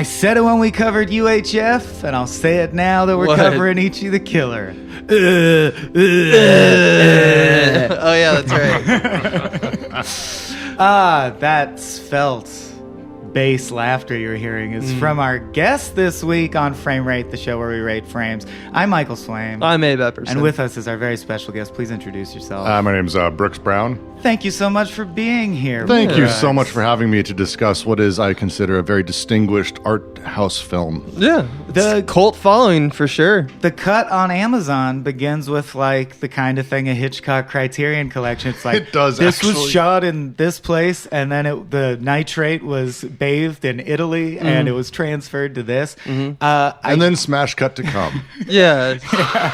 I said it when we covered UHF, and I'll say it now that we're covering Ichi the Killer. Oh, yeah, that's right. That's felt bass laughter you're hearing is from our guest this week on Frame Rate, the show where we rate frames. I'm Michael Swaim. I'm Abe Epperson. And with us is our very special guest. Please introduce yourself. My name's Brooks Brown. Thank you so much for being here. Thank you so much for having me to discuss what is, I consider, a very distinguished art house film. Yeah, the cult following for sure. The cut on Amazon begins with like the kind of thing a Hitchcock Criterion Collection. It's like it does. This was shot in this place, and then the nitrate was bathed in Italy, and it was transferred to this. And then smash cut to come. Yeah,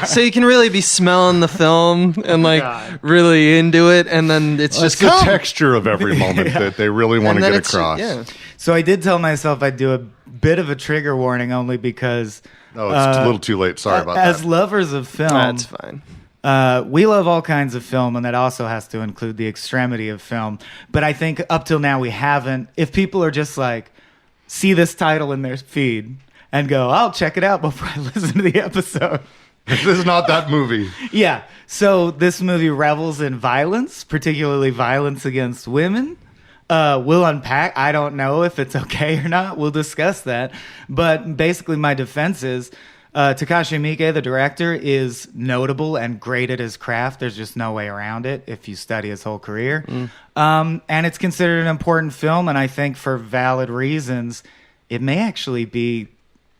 so you can really be smelling the film and like really into it, and then it's just the texture of every moment that they really want to get across. So I did tell myself I'd do a bit of a trigger warning only because... Oh, it's a little too late. Sorry about that. As lovers of film... That's fine. We love all kinds of film, and that also has to include the extremity of film. But I think up till now we haven't... If people are just like, see this title in their feed and go, I'll check it out before I listen to the episode... This is not that movie. Yeah. So this movie revels in violence, particularly violence against women. We'll unpack. I don't know if it's okay or not. We'll discuss that. But basically my defense is Takashi Miike, the director, is notable and great at his craft. There's just no way around it if you study his whole career. And it's considered an important film, and I think for valid reasons, it may actually be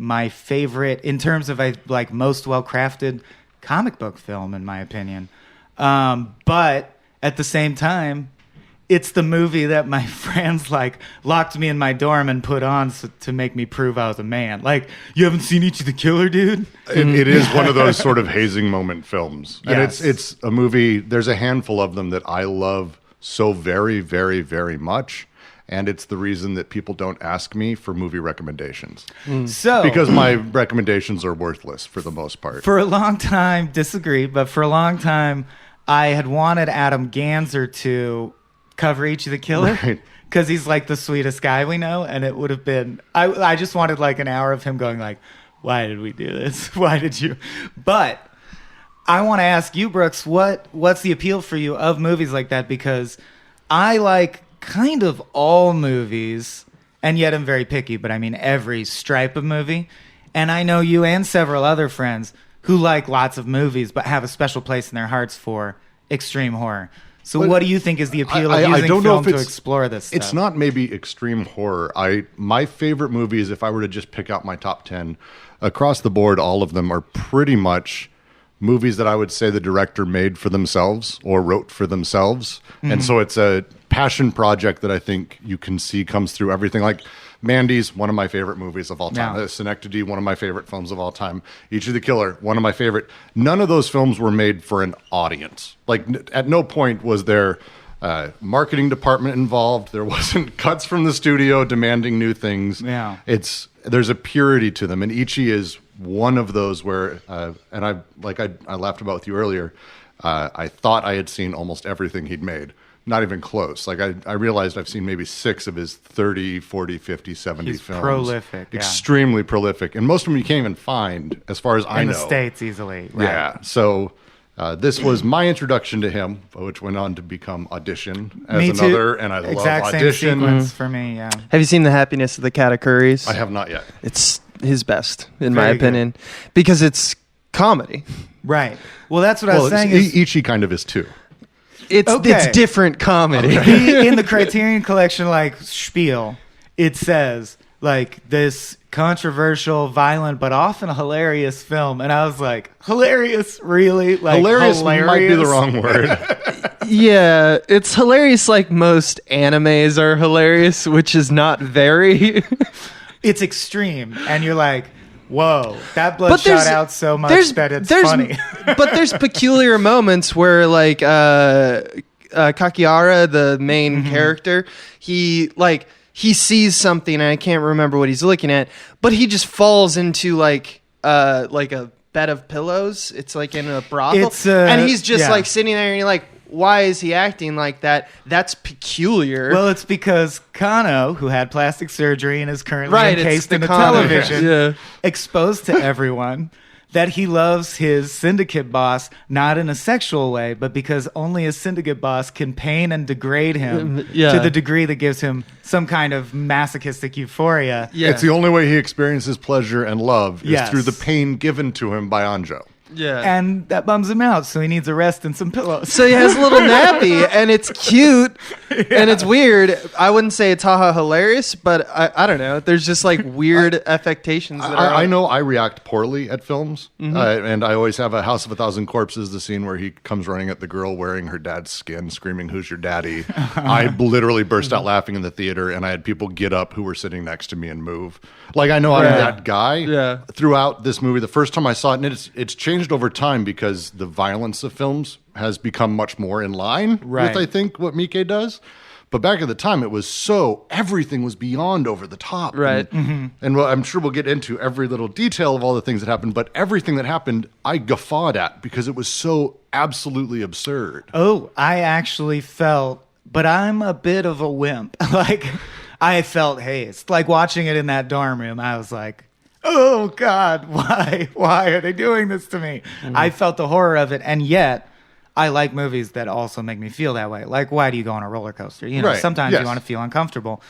my favorite in terms of like most well-crafted comic book film, in my opinion. But at the same time, it's the movie that my friends like locked me in my dorm and put on to make me prove I was a man. Like, you haven't seen Ichi the Killer, dude? It is one of those sort of hazing moment films. Yes. And it's a movie, there's a handful of them that I love so very, very, very much. And it's the reason that people don't ask me for movie recommendations. So, because my recommendations are worthless for the most part. For a long time, disagree, but for a long time, I had wanted Adam Ganzer to cover Ichi the Killer. Right. Because he's like the sweetest guy we know. And it would have been, I just wanted like an hour of him going like, why did we do this? Why did you? But I want to ask you, Brooks, what's the appeal for you of movies like that? Because I like kind of all movies, and yet I'm very picky, but I mean every stripe of movie. And I know you and several other friends who like lots of movies but have a special place in their hearts for extreme horror. So what do you think is the appeal of using film to explore this stuff? It's not maybe extreme horror. My favorite movies, if I were to just pick out my top 10, across the board, all of them are pretty much movies that I would say the director made for themselves or wrote for themselves. And so it's a passion project that I think you can see comes through everything. Like Mandy's one of my favorite movies of all time. Yeah. Synecdoche, one of my favorite films of all time. Ichi the Killer, one of my favorite. None of those films were made for an audience. Like at no point was there marketing department involved. There wasn't cuts from the studio demanding new things. Yeah. There's a purity to them, and Ichi is one of those where, and I laughed about with you earlier. I thought I had seen almost everything he'd made. Not even close. Like I realized I've seen maybe 6 of his 30, 40, 50, 70 He's films. prolific. Yeah. Extremely prolific. And most of them you can't even find, as far as I know. In the States easily. Right. Yeah. So this was my introduction to him, which went on to become Audition as Me another. too. And I exact love same Audition. sequence for me, yeah. Have you seen The Happiness of the Katakuris? I have not yet. It's his best, in my Very opinion, because it's comedy. Right. Well, that's what I was saying. Ichi kind of is too. It's different comedy. In the Criterion Collection, like, spiel, it says, like, this controversial, violent, but often hilarious film. And I was like, hilarious? Really? Like, hilarious might be the wrong word. Yeah, it's hilarious like most animes are hilarious, which is not very. It's extreme. And you're like, whoa, that blood shot out so much that it's funny. But there's peculiar moments where, like, Kakihara, the main character, he sees something, and I can't remember what he's looking at, but he just falls into, like a bed of pillows. It's like in a brothel. And he's just, like, sitting there, and you're like, why is he acting like that? That's peculiar. Well, it's because Kano, who had plastic surgery and is currently Right, it's encased the in a Kano, television, yeah. exposed to everyone that he loves his syndicate boss not in a sexual way, but because only a syndicate boss can pain and degrade him to the degree that gives him some kind of masochistic euphoria. Yeah. It's the only way he experiences pleasure and love is Yes. through the pain given to him by Anjo. Yeah. And that bums him out, so he needs a rest and some pillows. So he has a little nappy, and it's cute, and it's weird. I wouldn't say it's haha hilarious, but I don't know. There's just like weird affectations. That I know I react poorly at films, Mm-hmm. and I always have a House of a Thousand Corpses, the scene where he comes running at the girl wearing her dad's skin, screaming, "Who's your daddy?" I literally burst out laughing in the theater, and I had people get up who were sitting next to me and move. Like, I know I'm that guy. Yeah. Throughout this movie, the first time I saw it, and it's changed over time because the violence of films has become much more in line with, I think, what Miike does. But back at the time, it was everything was beyond over the top. Right. And well, I'm sure we'll get into every little detail of all the things that happened, but everything that happened, I guffawed at because it was so absolutely absurd. Oh, I actually felt, but I'm a bit of a wimp. Like, I felt hazed. Like, watching it in that dorm room, I was like, oh, God, why? Why are they doing this to me? I felt the horror of it, and yet I like movies that also make me feel that way. Like, why do you go on a roller coaster? You know, Right, sometimes yes. you want to feel uncomfortable.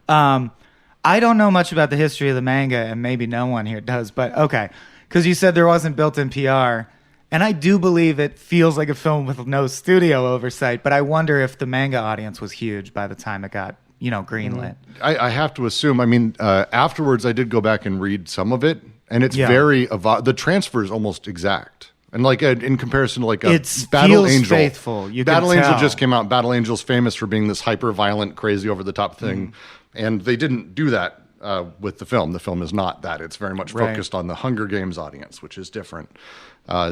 I don't know much about the history of the manga, and maybe no one here does, but okay. Because you said there wasn't built-in PR, and I do believe it feels like a film with no studio oversight, but I wonder if the manga audience was huge by the time it got, greenlit. I have to assume, afterwards I did go back and read some of it, and it's very, the transfer is almost exact. And like in comparison to like a It Battle feels Angel. faithful. You Battle can Angel tell. just came out. Battle Angel's famous for being this hyper-violent, crazy, over-the-top thing. And they didn't do that with the film. The film is not that. It's very much Right. focused on the Hunger Games audience, which is different.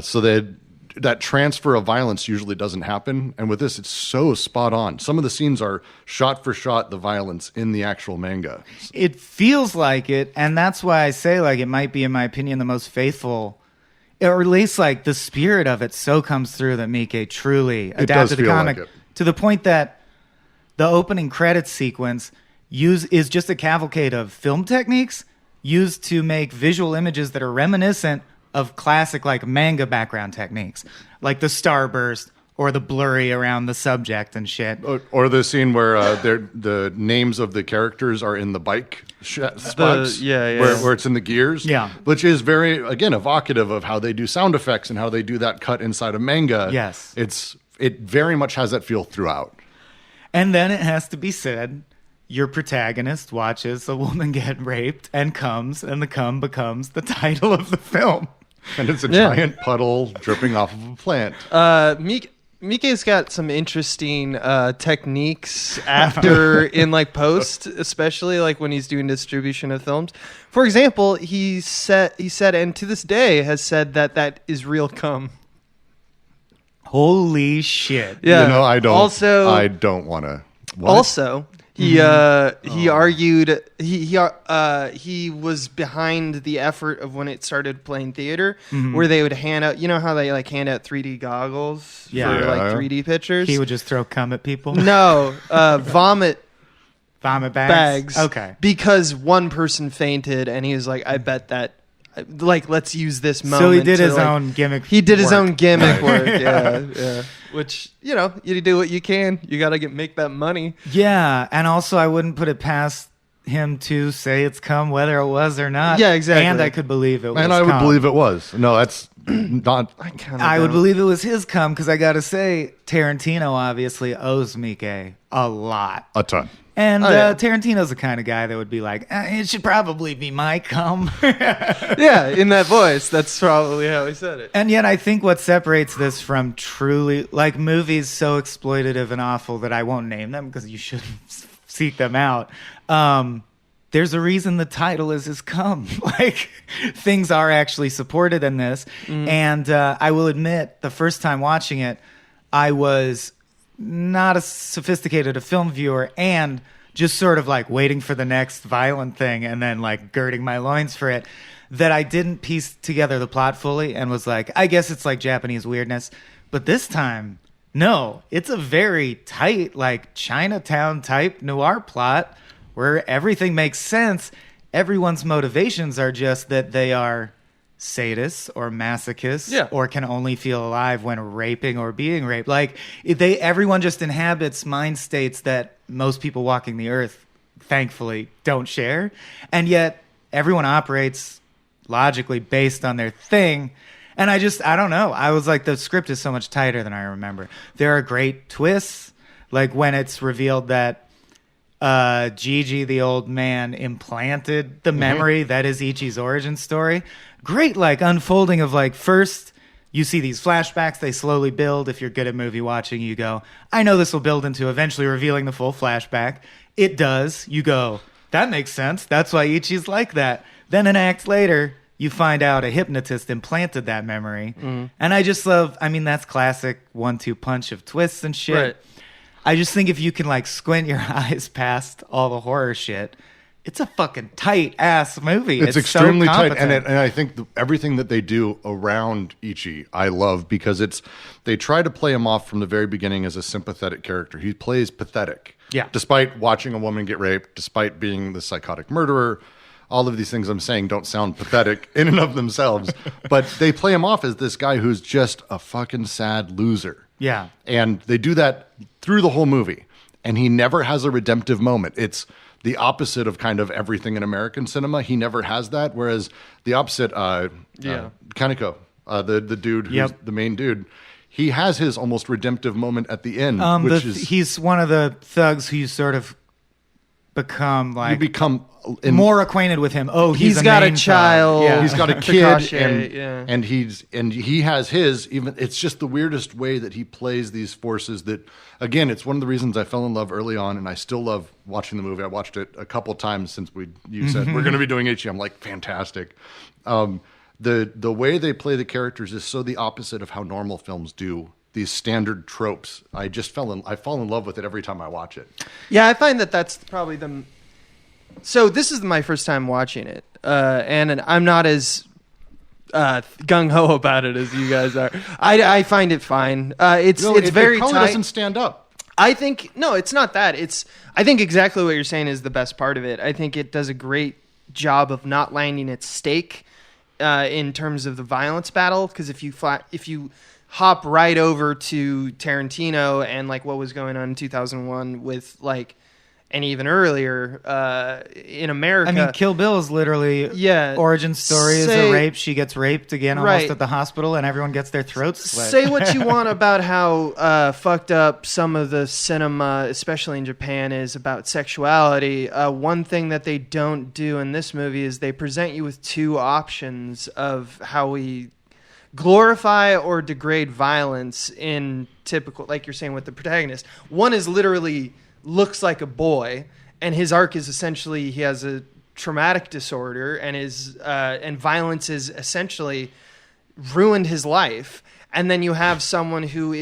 So that transfer of violence usually doesn't happen. And with this, it's so spot on. Some of the scenes are shot for shot the violence in the actual manga. It feels like it, and that's why I say, like, it might be, in my opinion, the most faithful, or at least, like, the spirit of it so comes through that Miike truly adapted the feel comic like it. to the point that the opening credits sequence is just a cavalcade of film techniques used to make visual images that are reminiscent of classic, like, manga background techniques, like the starburst or the blurry around the subject and shit. Or the scene where the names of the characters are in the bike spots. Where it's in the gears. Yeah. Which is very, again, evocative of how they do sound effects and how they do that cut inside a manga. Yes. It very much has that feel throughout. And then it has to be said, your protagonist watches a woman get raped and comes, and the cum becomes the title of the film. And it's a giant puddle dripping off of a plant. Miike's got some interesting techniques after in like post, especially like when he's doing distribution of films. For example, he said, and to this day has said that is real cum. Holy shit. Yeah. You know, I don't want to. Also, he argued he was behind the effort of when it started playing theater, where they would hand out, you know how they like hand out 3D goggles for like 3D pictures. He would just throw cum at people. No, vomit bags. Okay. Because one person fainted, and he was like, "I bet that." Like, let's use this moment. So he did his like, own gimmick. He did his work. own gimmick work. Yeah. Which, you know, you do what you can. You got to make that money. Yeah, and also I wouldn't put it past him to say it's cum whether it was or not. Yeah, exactly. And I could believe it was And I would cum. believe it was. No, that's not. I would believe it was his cum because I got to say, Tarantino obviously owes Miike a lot. A ton. And yeah. Tarantino's the kind of guy that would be like, it should probably be my cum. Yeah, in that voice. That's probably how he said it. And yet I think what separates this from truly, like, movies so exploitative and awful that I won't name them because you shouldn't seek them out. There's a reason the title is his cum. Like, things are actually supported in this. And I will admit, the first time watching it, I was not as sophisticated a film viewer and just sort of like waiting for the next violent thing and then like girding my loins for it, that I didn't piece together the plot fully and was like, I guess it's like Japanese weirdness. But this time No, it's a very tight, like Chinatown type noir plot where everything makes sense. Everyone's motivations are just that they are sadists or masochists or can only feel alive when raping or being raped. Like everyone just inhabits mind states that most people walking the earth, thankfully, don't share. And yet everyone operates logically based on their thing. And I don't know. I was like, the script is so much tighter than I remember. There are great twists, like when it's revealed that Gigi, the old man, implanted the memory that is Ichi's origin story. Great, like, unfolding of, like, first you see these flashbacks. They slowly build. If you're good at movie watching, you go, I know this will build into eventually revealing the full flashback. It does. You go, that makes sense. That's why Ichi's like that. Then an act later, you find out a hypnotist implanted that memory. And I just love, I mean, that's classic 1-2 punch of twists and shit. Right. I just think if you can like squint your eyes past all the horror shit, it's a fucking tight ass movie. It's extremely so tight. And I think everything that they do around Ichi, I love, because they try to play him off from the very beginning as a sympathetic character. He plays pathetic. Yeah. Despite watching a woman get raped, despite being the psychotic murderer. All of these things I'm saying don't sound pathetic in and of themselves, but they play him off as this guy who's just a fucking sad loser. Yeah. And they do that through the whole movie, and he never has a redemptive moment. It's the opposite of kind of everything in American cinema. He never has that, whereas the opposite, Kaneko, the dude who's the main dude, he has his almost redemptive moment at the end, he's one of the thugs who you sort of become like... You become... more acquainted with him. Oh, he's got a child. Yeah. He's got a kid, Takashi, and he has his. Even it's just the weirdest way that he plays these forces. That again, it's one of the reasons I fell in love early on, and I still love watching the movie. I watched it a couple times since you said we're going to be doing Ichi. I'm like, fantastic. The way they play the characters is so the opposite of how normal films do these standard tropes. I fall in love with it every time I watch it. Yeah, I find that's probably the. So this is my first time watching it, and I'm not as gung-ho about it as you guys are. I find it fine. It's very tight. It doesn't stand up. I think, no, it's not that. I think exactly what you're saying is the best part of it. I think it does a great job of not landing its stake in terms of the violence battle, because if you hop right over to Tarantino and like what was going on in 2001 with like... And even earlier, in America... I mean, Kill Bill is literally... origin story is a rape. She gets raped again almost at the hospital, and everyone gets their throats slit. Say what you want about how fucked up some of the cinema, especially in Japan, is about sexuality. One thing that they don't do in this movie is they present you with two options of how we glorify or degrade violence in typical... Like you're saying with the protagonist. One is literally... looks like a boy, and his arc is essentially he has a traumatic disorder, and and violence is essentially ruined his life. And then you have someone who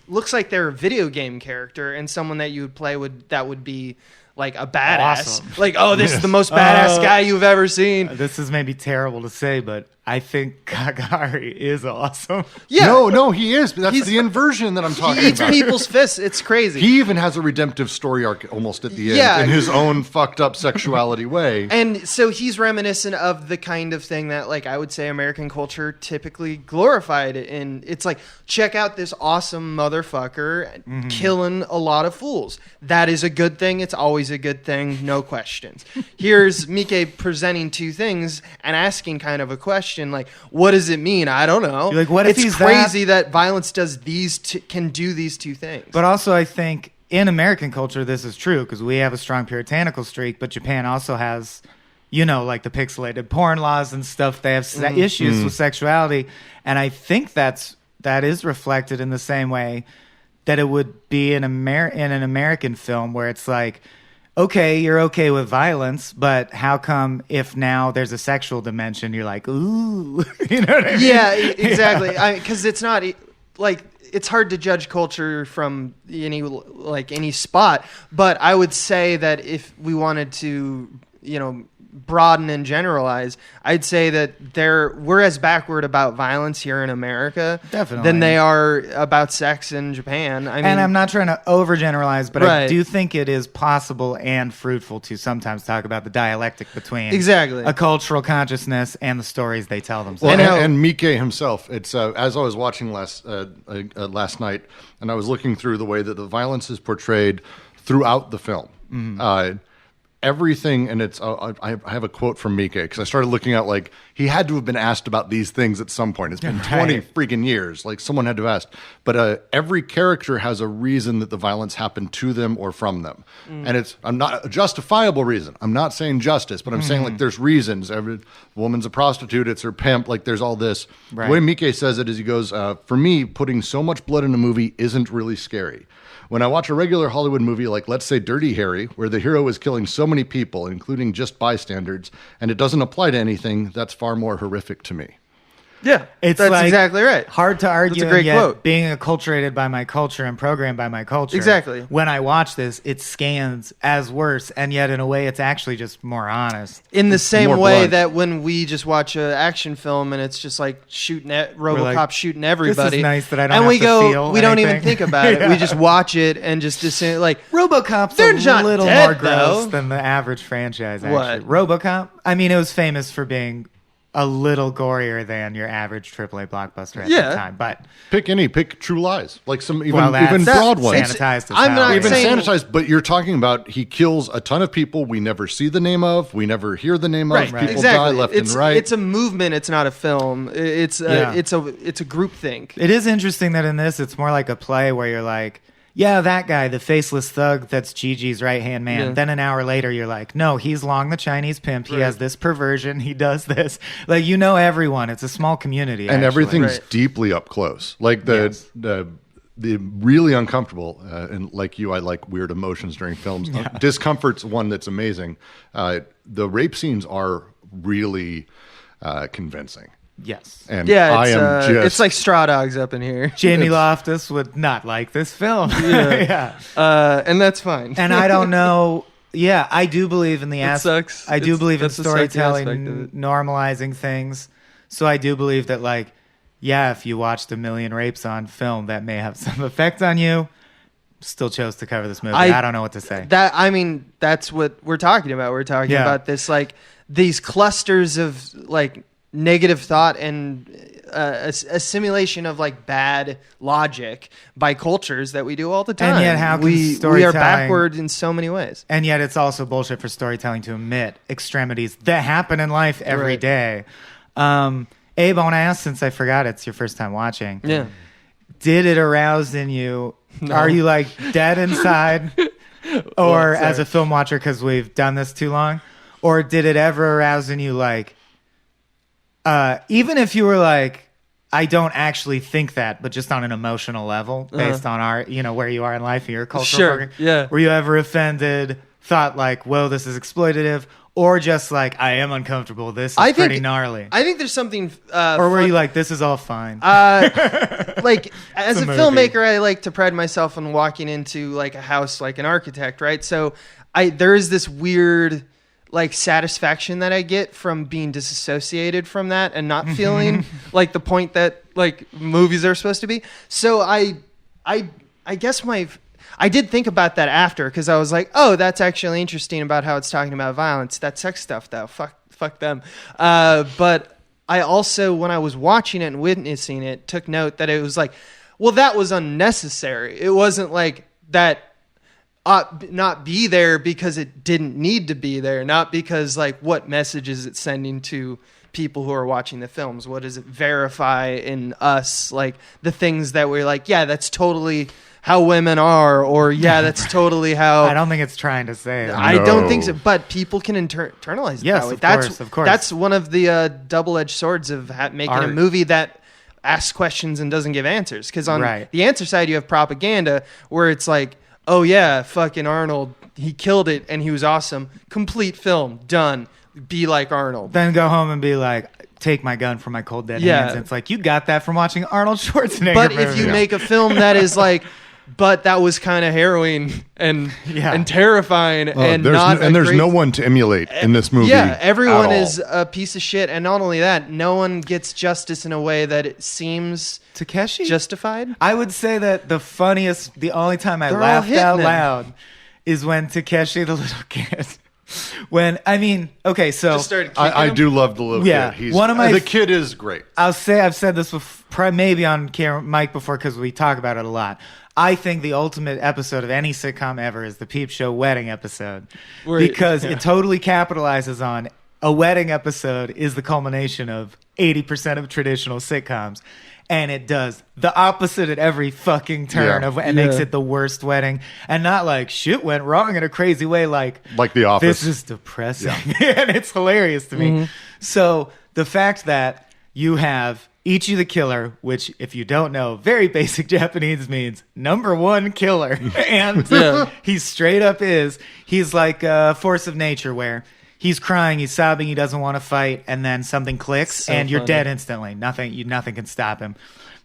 looks like they're a video game character, and someone that you would play that would be like a badass. Awesome. Like, oh, this is the most badass guy you've ever seen. This is maybe terrible to say, but I think Kagari is awesome. Yeah. No, he is. But that's the inversion that I'm talking He eats about. people's fists. It's crazy. He even has a redemptive story arc almost at the end in his own fucked up sexuality way. And so he's reminiscent of the kind of thing that, like, I would say American culture typically glorified. And it's like, check out this awesome motherfucker killing a lot of fools. That is a good thing. It's always a good thing. No questions. Here's Miike presenting two things and asking kind of a question. Like, what does it mean? I don't know. You're like, what if it's he's crazy that violence does can do these two things. But also, I think in American culture, this is true because we have a strong puritanical streak. But Japan also has, like the pixelated porn laws and stuff. They have issues with sexuality, and I think that is reflected in the same way that it would be in an American film where it's like, okay, you're okay with violence, but how come if now there's a sexual dimension, you're like, ooh, you know what I mean? Yeah, exactly. Because it's not like it's hard to judge culture from any spot. But I would say that if we wanted to, broaden and generalize, I'd say that we're as backward about violence here in America than they are about sex in Japan. I mean, and I'm not trying to overgeneralize, but I Right. do think it is possible and fruitful to sometimes talk about the dialectic between Exactly. a cultural consciousness and the stories they tell themselves. Well, And and, how- Miike himself. It's as I was watching last night, and I was looking through the way that the violence is portrayed throughout the film. Everything, and it's. I have a quote from Miike because I started looking at like he had to have been asked about these things at some point. It's been 20 freaking years. Like someone had to have asked. But every character has a reason that the violence happened to them or from them, and it's. I'm not a justifiable reason. I'm not saying justice, but I'm saying like there's reasons. Every woman's a prostitute. It's her pimp. Like there's all this. Right. The way Miike says it is he goes, for me, putting so much blood in a movie isn't really scary. When I watch a regular Hollywood movie like, let's say, Dirty Harry, where the hero is killing so many people, including just bystanders, and it doesn't apply to anything, that's far more horrific to me. Yeah, It's that's like exactly right. Hard to argue. That's a great and yet quote. Being acculturated by my culture and programmed by my culture. Exactly. When I watch this, it scans as worse, and yet in a way, it's actually just more honest. In the same more way blunt. that when we just watch an action film and it's just like shooting RoboCop like, shooting everybody, "This is nice that I don't and have we to go, feel we don't even anything." think about it. Yeah. We just watch it and just assume like RoboCop's They're a not little dead, more gross though. than the average franchise. What? Actually, RoboCop. I mean, it was famous for being a little gorier than your average AAA blockbuster at Yeah. the time, but Pick True Lies, like some even well, that's even broad ones. sanitized as I'm hell. not Even saying- sanitized, but you're talking about he kills a ton of people we never see the name of, we never hear the name of. right, People exactly. die left it's, and right. It's a movement. It's not a film. It's Yeah. it's a group think. It is interesting that in this, it's more like a play where you're like, yeah, that guy, the faceless thug, that's Gigi's right-hand man. Yeah. Then an hour later, you're like, no, he's Long the Chinese pimp. He Right. has this perversion. He does this. Like, you know everyone. It's a small community. and actually. everything's Right. deeply up close. Like Yes. the really uncomfortable, and like you, I like weird emotions during films. Discomfort's one that's amazing. The rape scenes are really convincing. Yes. And Yeah, I it's, am just it's like Straw Dogs up in here, Jamie Loftus would not like this film. Yeah. and that's fine. And I don't know. Yeah, I do believe in the sucks. I do believe in that's the sucky storytelling, aspect of it. normalizing things. So I do believe that, like, yeah, if you watched a million rapes on film, that may have some effect on you. Still chose to cover this movie. I don't know what to say. That's what we're talking about. We're talking Yeah. about this, like, these clusters of like negative thought and assimilation of like bad logic by cultures that we do all the time. And yet how can we are storytelling- backward in so many ways. And yet it's also bullshit for storytelling to omit extremities that happen in life every Right. day. Abe, I want to ask, since I forgot it's your first time watching. Yeah. Did it arouse in you? No. Are you like dead inside? Or Well, as sorry. a film watcher, because we've done this too long? Or did it ever arouse in you like, even if you were like, I don't actually think that, but just on an emotional level, based on our, where you are in life and your cultural Sure, program, yeah. were you ever offended, thought like, whoa, this is exploitative? Or just like, I am uncomfortable, this is pretty gnarly? I think there's something. Or were you like, this is all fine? Like as a movie. filmmaker, I like to pride myself on walking into like a house like an architect, right? So there is this weird like satisfaction that I get from being disassociated from that and not feeling like the point that like movies are supposed to be. So I guess I did think about that after, because I was like, oh, that's actually interesting about how it's talking about violence. That sex stuff though, fuck them. But I also, when I was watching it and witnessing it, took note that it was like, well, that was unnecessary. It wasn't like that ought not be there because it didn't need to be there, not because like what message is it sending to people who are watching the films? What does it verify in us? Like the things that we're like, yeah, that's totally how women are, or yeah, that's totally how. I don't think it's trying to say that. I don't think so, No. but people can internalize it Yes, that way. of course. That's one of the double-edged swords of making a Art. movie that asks questions and doesn't give answers. Because on Right. the answer side, you have propaganda where it's like, oh yeah, fucking Arnold, he killed it and he was awesome. Complete film, done. Be like Arnold. Then go home and be like, take my gun from my cold dead Yeah. hands. And it's like, you got that from watching Arnold Schwarzenegger. But if you movie. make a film that is like, but that was kind of harrowing and terrifying, and there's no one to emulate in this movie. Yeah, everyone is a piece of shit, and not only that, no one gets justice in a way that it seems Takeshi justified. I would say that the only time I laughed out loud is when Takeshi, the little kid. Just started I do love the little kid. The kid is great. I've said this before, maybe on Mike before, because we talk about it a lot. I think the ultimate episode of any sitcom ever is the Peep Show wedding episode, because it totally capitalizes on a wedding episode is the culmination of 80% of traditional sitcoms. And it does the opposite at every fucking turn and makes it the worst wedding, and not like shit went wrong in a crazy way, like The Office. This is depressing, and it's hilarious to me. So the fact that you have Ichi the killer, which if you don't know, very basic Japanese means number one killer, and he straight up is. He's like a force of nature where he's crying, he's sobbing, he doesn't want to fight, and then something clicks, and you're dead instantly. Nothing can stop him.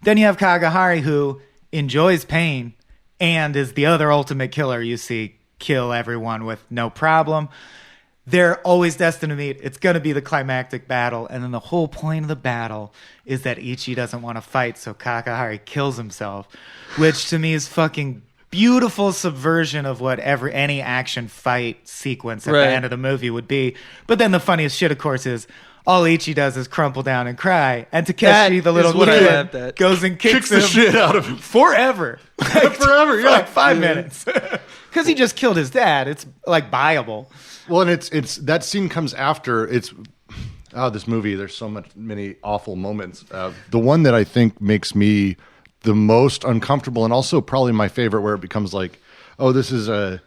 Then you have Kagahari, who enjoys pain and is the other ultimate killer. You see kill everyone with no problem. They're always destined to meet. It's going to be the climactic battle, and then the whole point of the battle is that Ichi doesn't want to fight, so Kagahari kills himself, which to me is fucking beautiful subversion of what any action fight sequence at the end of the movie would be. But then the funniest shit, of course, is all Ichi does is crumple down and cry, and Takeshi, the little kid, goes and kicks the shit out of him forever. Forever, yeah. For like 5 minutes. Because he just killed his dad. It's like buyable. Well, and it's that scene comes after this movie. There's so many awful moments. The one that I think makes me the most uncomfortable, and also probably my favorite, where it becomes like, oh, this is a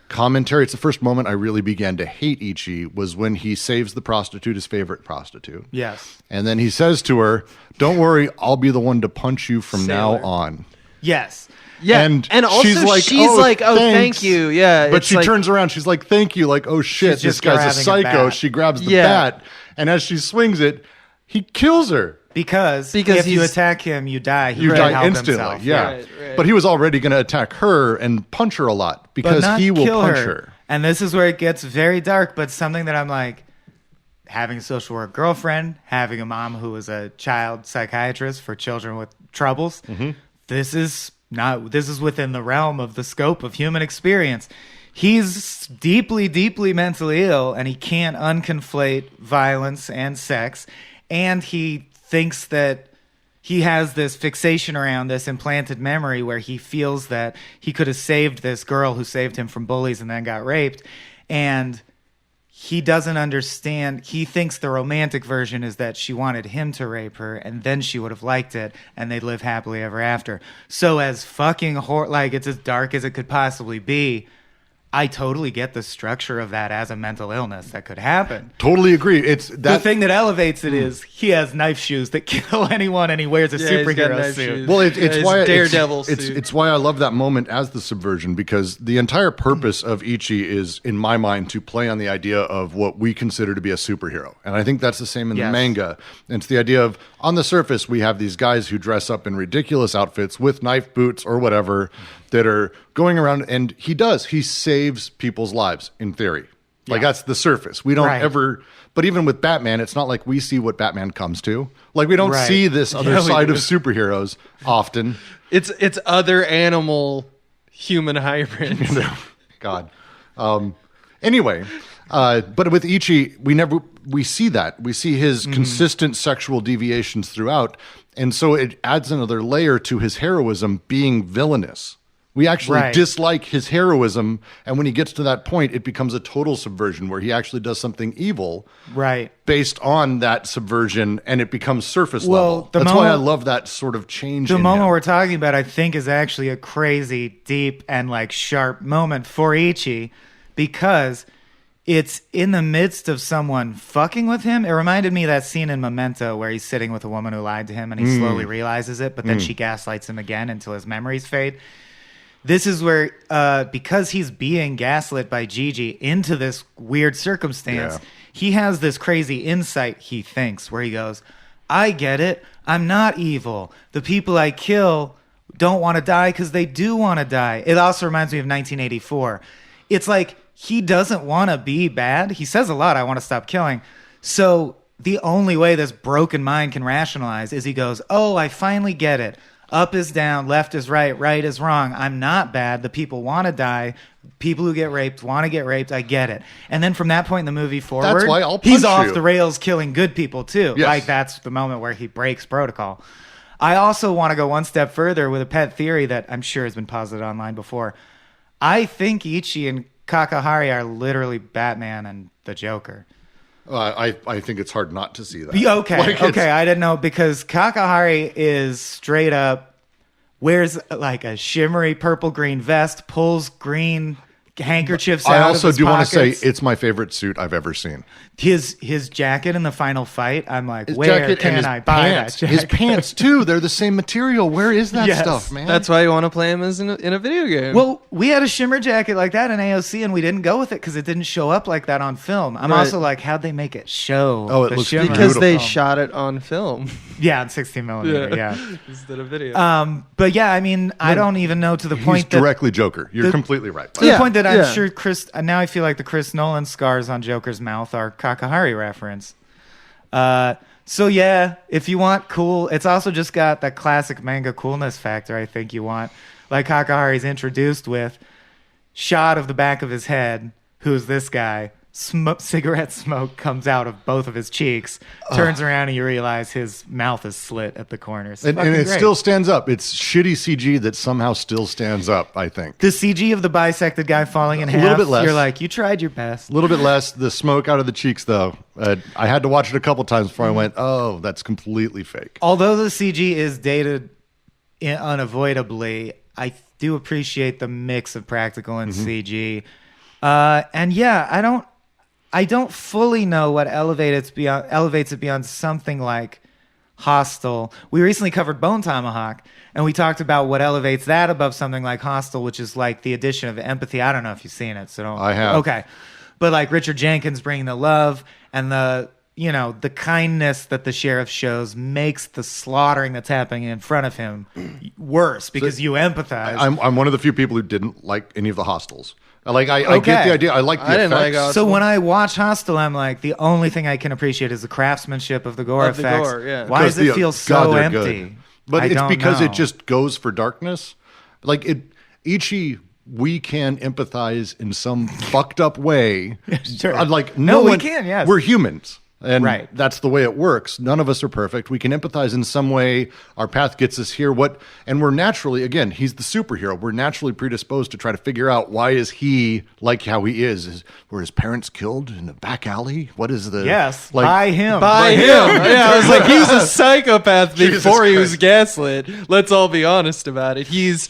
commentary. It's the first moment I really began to hate Ichi, was when he saves the prostitute, his favorite prostitute. Yes. And then he says to her, don't worry, I'll be the one to punch you from now on. Yes. Yeah. And also she's like, oh, thank you. Yeah. But she turns around, she's like, thank you. Like, oh shit, this guy's a psycho. She grabs the bat, and as she swings it, he kills her. Because if you attack him, you die. You die instantly. Himself. Yeah. Right. But he was already going to attack her and punch her a lot, because he will punch her. And this is where it gets very dark, but something that I'm like, having a social work girlfriend, having a mom who was a child psychiatrist for children with troubles. Mm-hmm. This is within the realm of the scope of human experience. He's deeply, deeply mentally ill, and he can't unconflate violence and sex. And he thinks that he has this fixation around this implanted memory where he feels that he could have saved this girl who saved him from bullies and then got raped. And he doesn't understand. He thinks the romantic version is that she wanted him to rape her, and then she would have liked it, and they'd live happily ever after. So as fucking it's as dark as it could possibly be, I totally get the structure of that as a mental illness that could happen. Totally agree. It's that the thing that elevates it is he has knife shoes that kill anyone, and he wears a superhero suit. Well, it's why Daredevil suit. It's why I love that moment as the subversion, because the entire purpose of Ichi is, in my mind, to play on the idea of what we consider to be a superhero, and I think that's the same in the manga. And it's the idea of, on the surface, we have these guys who dress up in ridiculous outfits with knife boots or whatever that are going around, and he saves people's lives in theory. Like, that's the surface. We don't ever, but even with Batman, it's not like we see what Batman comes to. Like, we don't see this other side of superheroes often. It's other animal human hybrids. God. Anyway, but with Ichi, we see that. We see his consistent sexual deviations throughout, and so it adds another layer to his heroism being villainous. We actually dislike his heroism, and when he gets to that point, it becomes a total subversion where he actually does something evil based on that subversion, and it becomes surface level. That's why I love that sort of change. The moment we're talking about, I think, is actually a crazy, deep, and sharp moment for Ichi, because it's in the midst of someone fucking with him. It reminded me of that scene in Memento where he's sitting with a woman who lied to him, and he slowly realizes it, but then she gaslights him again until his memories fade. This is where, because he's being gaslit by Gigi into this weird circumstance, he has this crazy insight, he thinks, where he goes, I get it. I'm not evil. The people I kill don't want to die because they do want to die. It also reminds me of 1984. It's like he doesn't want to be bad. He says a lot, I want to stop killing. So the only way this broken mind can rationalize is he goes, oh, I finally get it. Up is down, left is right is wrong. I'm not bad. The people want to die. People who get raped want to get raped. I get it. And then from that point in the movie forward, That's why I'll he's punch off you. the rails killing good people too. Yes. Like that's the moment where he breaks protocol. I also want to go one step further with a pet theory that I'm sure has been posited online before. I think Ichi and Kakahari are literally Batman and the Joker. I think it's hard not to see that. Okay, Like, okay, I didn't know because Kakahari is straight up wears like a shimmery purple green vest, pulls green handkerchiefs I out also of his do want to say pockets. it's my favorite suit I've ever seen. His jacket in the final fight. I'm like, His where jacket can and his I buy pants. that jacket? His pants too. They're the same material. Where is that Yes. stuff, man? That's why you want to play him as in a video game. Well, we had a shimmer jacket like that in AOC, and we didn't go with it because it didn't show up like that on film. I'm Right. also like, how'd they make it show? Oh, it the looks shimmer? because they beautiful. shot it on film. Yeah, in 16 millimeter. Yeah. Instead of video. But yeah, I mean, I don't even know to the He's point that directly Joker. You're the- completely right. to the Yeah, point that I'm yeah. sure Chris. Now I feel like the Chris Nolan scars on Joker's mouth are Kakahari reference. So yeah, if you want cool, it's also just got that classic manga coolness factor. I think you want, like Kakahari's introduced with, shot of the back of his head. Who's this guy? Cigarette smoke comes out of both of his cheeks. Turns around and you realize his mouth is slit at the corners. And Fucking it great. still stands up. It's shitty CG that somehow still stands up, I think. The CG of the bisected guy falling in half. little bit less. You're like, you tried your best. A little bit less. The smoke out of the cheeks, though. I had to watch it a couple times before I went, oh, that's completely fake. Although the CG is dated unavoidably, I do appreciate the mix of practical and CG. And yeah, I don't fully know what elevates it beyond something like Hostel. We recently covered Bone Tomahawk, and we talked about what elevates that above something like Hostel, which is like the addition of empathy. I don't know if you've seen it, so don't. I have. Okay, but like Richard Jenkins bringing the love and the kindness that the sheriff shows makes the slaughtering that's happening in front of him worse because you empathize. I'm one of the few people who didn't like any of the Hostels. I get Okay. the idea. I like the I didn't like effects. Hostel. So when I watch Hostel, I'm like, the only thing I can appreciate is the craftsmanship of the gore Of the effects. gore, yeah. Why does it feel so they're empty? good. But I it's don't because know. it just goes for darkness. Like Ichi, we can empathize in some fucked up way. Sure. Like No, no we one, can, yes. We're humans. And Right. that's the way it works. None of us are perfect. We can empathize in some way. Our path gets us here. And we're naturally, again, he's the superhero. We're naturally predisposed to try to figure out why is he like how he is. Were his parents killed in a back alley? What is the Yes, like by him. By him. Yeah, I was like, he was a psychopath Jesus before he was Christ. gaslit. Let's all be honest about it. He's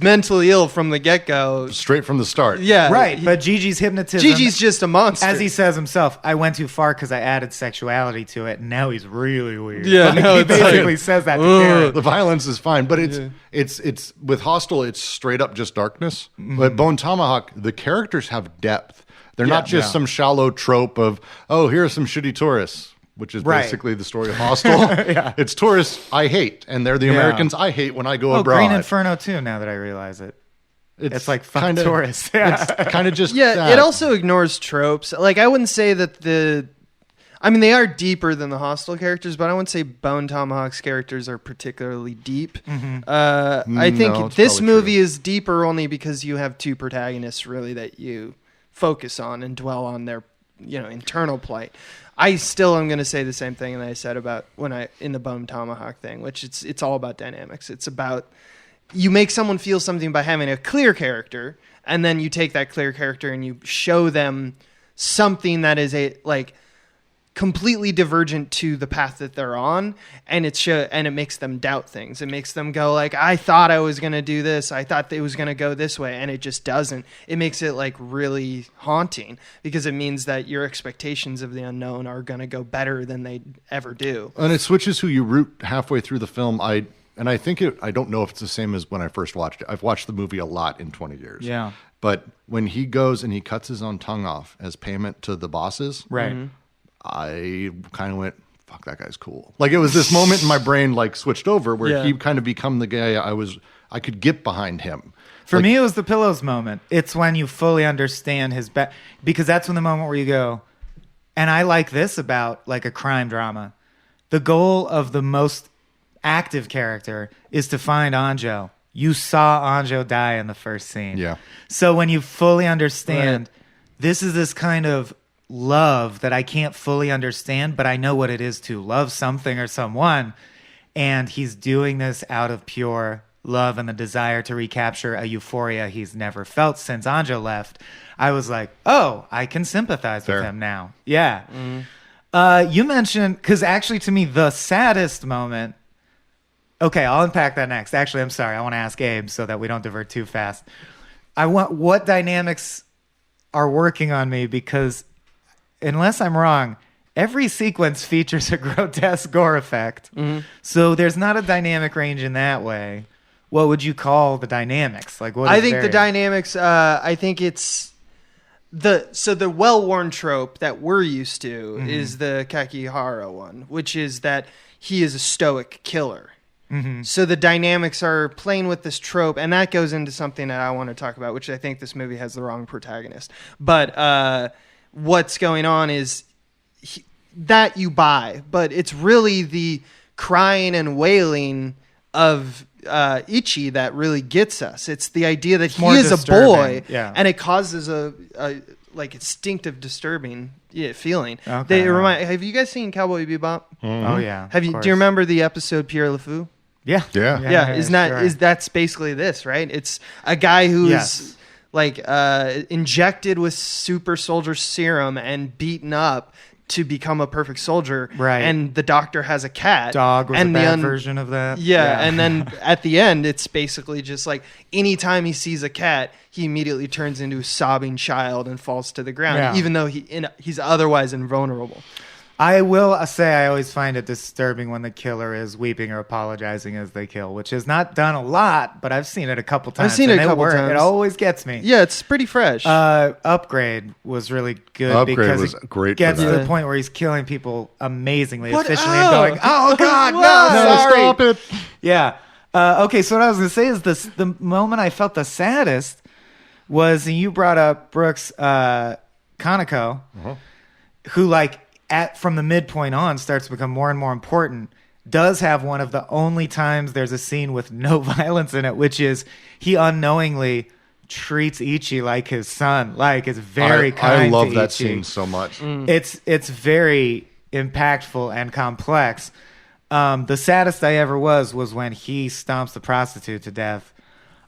mentally ill from the get-go. straight from the start? Yeah. Right, but Gigi's hypnotism. Gigi's just a monster. as he says himself, I went too far because I added sexuality to it, and now he's really weird. Yeah, Like, no, he it's like, basically says that to ugh. Karen. The violence is fine, but it's with Hostel, it's straight up just darkness. But Bone Tomahawk, the characters have depth. They're not just some shallow trope of, oh, here are some shitty tourists, which is Right. basically the story of Hostel. It's tourists I hate, and they're the Americans I hate when I go abroad. Green Inferno too, now that I realize it. It's like fuck kinda- tourists. Yeah. It's kind of just Yeah, that. it also ignores tropes. Like, I wouldn't say that they are deeper than the Hostile characters, but I wouldn't say Bone Tomahawk's characters are particularly deep. I No, think it's this probably movie true. is deeper only because you have two protagonists really that you focus on and dwell on their internal plight. I still am going to say the same thing that I said about in the Bone Tomahawk thing, which it's all about dynamics. It's about you make someone feel something by having a clear character, and then you take that clear character and you show them something that is completely divergent to the path that they're on, and it makes them doubt things. It makes them go like, I thought I was going to do this. I thought it was going to go this way, and it just doesn't. It makes it really haunting because it means that your expectations of the unknown are going to go better than they ever do. And it switches who you root halfway through the film. I don't know if it's the same as when I first watched it. I've watched the movie a lot in 20 years. Yeah. But when he goes and he cuts his own tongue off as payment to the bosses, Right. I kind of went, fuck, that guy's cool. Like, it was this moment in my brain, like, switched over where Yeah. he kind of become the guy I could get behind him. For Like, me, it was the pillows moment. It's when you fully understand his because that's when the moment where you go, and I like this about like a crime drama. The goal of the most active character is to find Anjo. You saw Anjo die in the first scene. Yeah. So when you fully understand, this is this kind of love that I can't fully understand, but I know what it is to love something or someone. And he's doing this out of pure love and the desire to recapture a euphoria he's never felt since Anjo left. I was like, oh, I can sympathize Fair. with him now. Yeah. You mentioned, because actually to me, the saddest moment. Okay, I'll unpack that next. Actually, I'm sorry. I want to ask Abe so that we don't divert too fast. I want what dynamics are working on me, because unless I'm wrong, every sequence features a grotesque gore effect. So there's not a dynamic range in that way. What would you call the dynamics? Like, what? I is think the very- dynamics. I think it's the well-worn trope that we're used to is the Kakihara one, which is that he is a stoic killer. So the dynamics are playing with this trope, and that goes into something that I want to talk about, which I think this movie has the wrong protagonist. But what's going on is that you buy, but it's really the crying and wailing of Ichi that really gets us. It's the idea that he more is a boy, disturbing, yeah. and it causes a like instinctive disturbing feeling. Okay, Have you guys seen Cowboy Bebop? Oh yeah. Have you? Do you remember the episode Pierre LeFou? Yeah. Yeah. That's basically this, right? It's a guy who's Yes. like injected with super soldier serum and beaten up to become a perfect soldier. Right. And the doctor has a cat. Dog was and a the bad version of that. Yeah, and then at the end, it's basically just like anytime he sees a cat, he immediately turns into a sobbing child and falls to the ground, Yeah. even though he's otherwise invulnerable. I will say I always find it disturbing when the killer is weeping or apologizing as they kill, which is not done a lot, but I've seen it a couple times. I've seen it and a couple works. times. It always gets me. Yeah, it's pretty fresh. Upgrade was really good Upgrade because was it great for gets to that. the point where he's killing people amazingly, What? efficiently, Oh. and going, "Oh God, Whoa. no, No, sorry." stop it. Yeah. Okay, so what I was going to say is this: the moment I felt the saddest was, and you brought up Brooks Kaneko, who from the midpoint on starts to become more and more important. Does have one of the only times there's a scene with no violence in it, which is he unknowingly treats Ichi like his son, like is very kind. I love to that Ichi. scene so much. It's very impactful and complex. The saddest I ever was when he stomps the prostitute to death,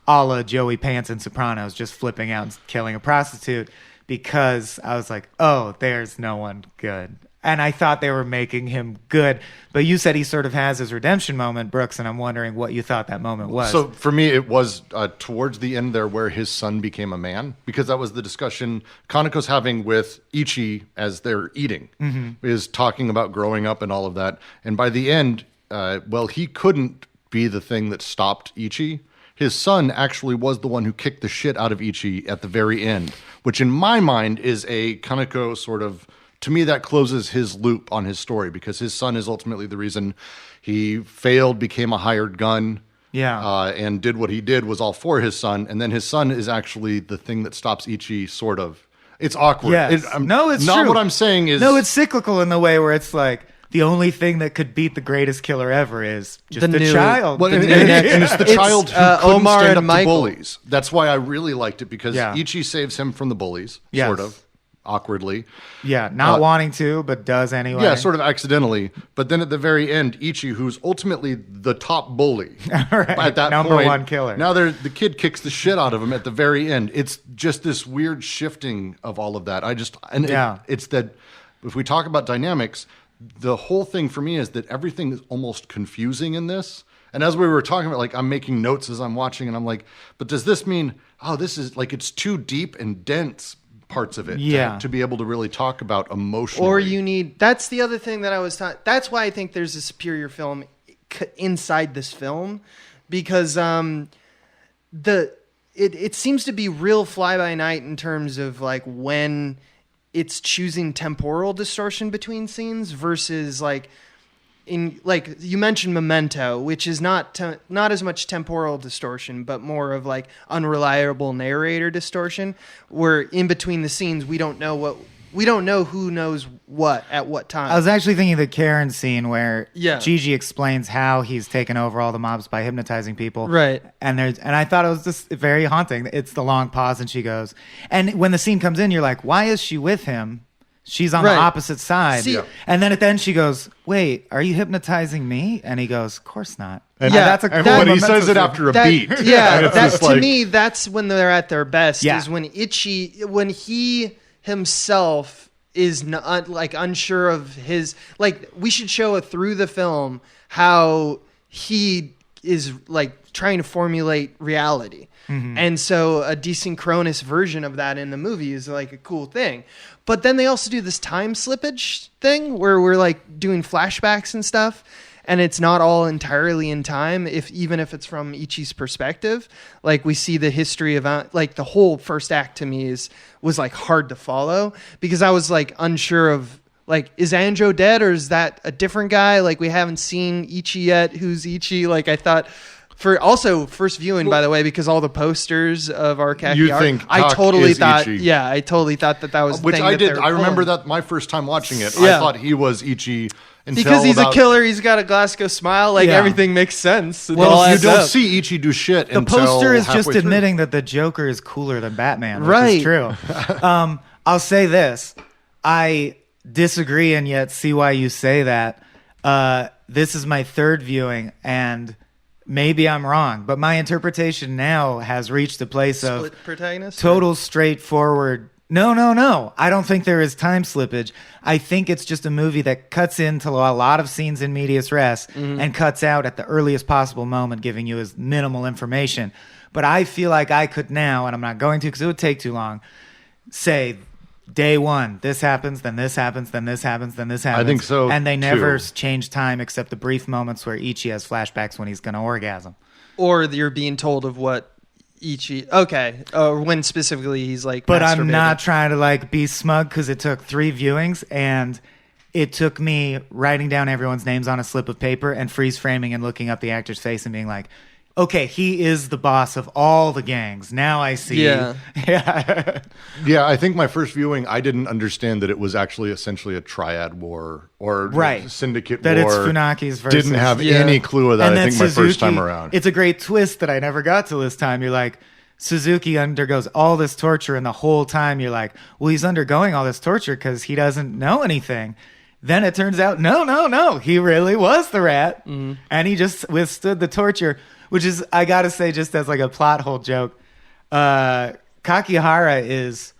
a la Joey Pants in Sopranos, just flipping out and killing a prostitute, because I was like, oh, there's no one good. And I thought they were making him good. But you said he sort of has his redemption moment, Brooks, and I'm wondering what you thought that moment was. So for me, it was towards the end there where his son became a man, because that was the discussion Kaneko's having with Ichi as they're eating, is talking about growing up and all of that. And by the end, he couldn't be the thing that stopped Ichi. His son actually was the one who kicked the shit out of Ichi at the very end, which in my mind is a Kaneko sort of... To me, that closes his loop on his story, because his son is ultimately the reason he failed, became a hired gun, and did what he did was all for his son. And then his son is actually the thing that stops Ichi, sort of. It's awkward. Yes. No, it's not true. what I'm saying is... No, it's cyclical in the way where it's like the only thing that could beat the greatest killer ever is just The a new- child. Well, and it's the It's, child who couldn't Omar stand and up to Michael. bullies. That's why I really liked it, because Yeah. Ichi saves him from the bullies, Yes. sort of, awkwardly. Yeah, not wanting to, but does anyway. Yeah, sort of accidentally. But then at the very end, Ichi, who's ultimately the top bully Right. at that Number point, one killer. Now the kid kicks the shit out of him at the very end. It's just this weird shifting of all of that. It's that if we talk about dynamics, the whole thing for me is that everything is almost confusing in this. And as we were talking about, like, I'm making notes as I'm watching, and I'm like, but does this mean, this is like, it's too deep and dense parts of it to be able to really talk about emotionally. Or you need... That's the other thing that I was talking... That's why I think there's a superior film inside this film, because it seems to be real fly-by-night in terms of like when it's choosing temporal distortion between scenes versus like in like you mentioned Memento, which is not as much temporal distortion, but more of like unreliable narrator distortion, where in between the scenes we don't know who knows what at what time. I was actually thinking of the Karen scene where Yeah. Gigi explains how he's taken over all the mobs by hypnotizing people. Right. And I thought it was just very haunting. It's the long pause and she goes, and when the scene comes in, you're like, why is she with him? She's on Right. the opposite side. See- Yeah. And then at the end she goes, wait, are you hypnotizing me? And he goes, of course not. And Yeah, and when he says it after a beat. Yeah, and it's that, just to like- me, that's when they're at their best. Yeah. Is when when he himself is not like unsure of his, like, we should show it through the film how he is like trying to formulate reality. And so a desynchronous version of that in the movie is like a cool thing. But then they also do this time slippage thing where we're like doing flashbacks and stuff, and it's not all entirely in time, even if it's from Ichi's perspective. Like we see the history of like the whole first act to me was like hard to follow because I was like unsure of like, is Anjo dead or is that a different guy? Like we haven't seen Ichi yet. Who's Ichi? Like I thought. For also first viewing, by the way, because all the posters of our You think I Tak totally is thought, Ichi. yeah, I totally thought that was the Which thing I that they did. were I remember pulling. that my first time watching it. Yeah. I thought he was Ichi until Because he's about- a killer, he's got a Glasgow smile, like Yeah. everything makes sense. It Well, all you adds don't up. see Ichi do shit The until poster is just halfway through. admitting that the Joker is cooler than Batman, which Right. is true. I'll say this. I disagree and yet see why you say that. This is my third viewing, and maybe I'm wrong, but my interpretation now has reached a place of Split protagonist? total straightforward. No. I don't think there is time slippage. I think it's just a movie that cuts into a lot of scenes in medias res and cuts out at the earliest possible moment, giving you as minimal information. But I feel like I could now, and I'm not going to because it would take too long, say day one, this happens, then this happens, then this happens, then this happens. think so, And they never too. change time except the brief moments where Ichi has flashbacks when he's going to orgasm. Or you're being told of what Ichi... Okay. Or when specifically he's like But I'm masturbating. not trying to like be smug because it took 3 viewings and it took me writing down everyone's names on a slip of paper and freeze framing and looking up the actor's face and being like, okay, he is the boss of all the gangs. Now I see. Yeah. Yeah. Yeah, I think my first viewing, I didn't understand that it was actually essentially a triad war or Right. syndicate That war. it's Funaki's versus... Didn't have Yeah. any clue of that. And I then think my first time Suzuki- around. It's a great twist that I never got to this time. You're like, Suzuki undergoes all this torture, and the whole time you're like, well, he's undergoing all this torture because he doesn't know anything. Then it turns out, no, he really was the rat, and he just withstood the torture, which is, I gotta say, just as like a plot hole joke, Kakihara is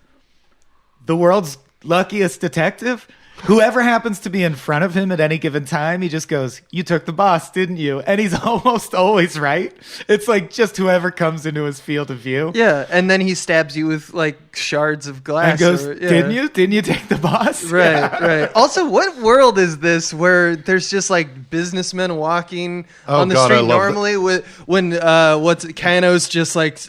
the world's luckiest detective. Whoever happens to be in front of him at any given time, he just goes, you took the boss, didn't you? And he's almost always right. It's like just whoever comes into his field of view. Yeah, and then he stabs you with like shards of glass. And goes, or- yeah. didn't you? Didn't you take the boss? Right, Yeah. right. Also, what world is this where there's just like businessmen walking Oh, on the God, I street love normally when Kano's just like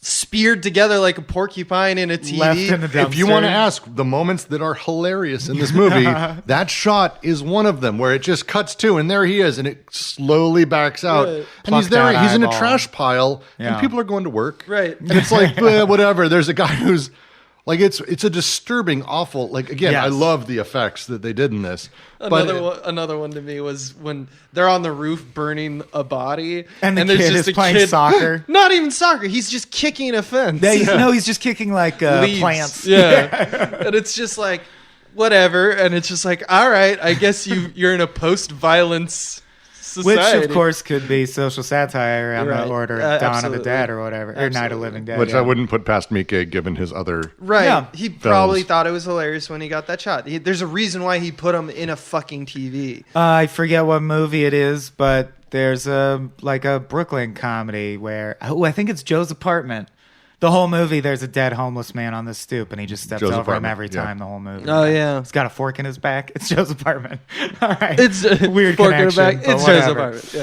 speared together like a porcupine in a TV? Left in the dumpster. If you want to ask the moments that are hilarious in this movie, that shot is one of them where it just cuts to and there he is and it slowly backs out. Right. And Pluck he's there, that he's in a eyeball. trash pile Yeah. and people are going to work. Right. And it's like, whatever. There's a guy who's like, it's a disturbing, awful, like, again, Yes. I love the effects that they did in this. Another one to me was when they're on the roof burning a body, And the there's kid just is a playing kid- soccer. Not even soccer. He's just kicking a fence. No, he's just kicking like Leaves. plants. Yeah. And it's just like, whatever. And it's just like, all right, I guess you're in a post-violence Which, society. of course, could be social satire on Right. the order of Dawn of Absolutely. the Dead or whatever. Or Night of Absolutely. Living Dead. Which yeah. I wouldn't put past Miike given his other. Right. Yeah. He probably Films. thought it was hilarious when he got that shot. There's a reason why he put him in a fucking TV. I forget what movie it is, but there's a Brooklyn comedy where I think it's Joe's Apartment. The whole movie, there's a dead homeless man on the stoop, and he just steps Joe's over Apartment, him every yeah. time. The whole movie. Oh, yeah. He's got a fork in his back. It's Joe's Apartment. All right, It's weird fork in the connection. back. but It's Joe's whatever. apartment.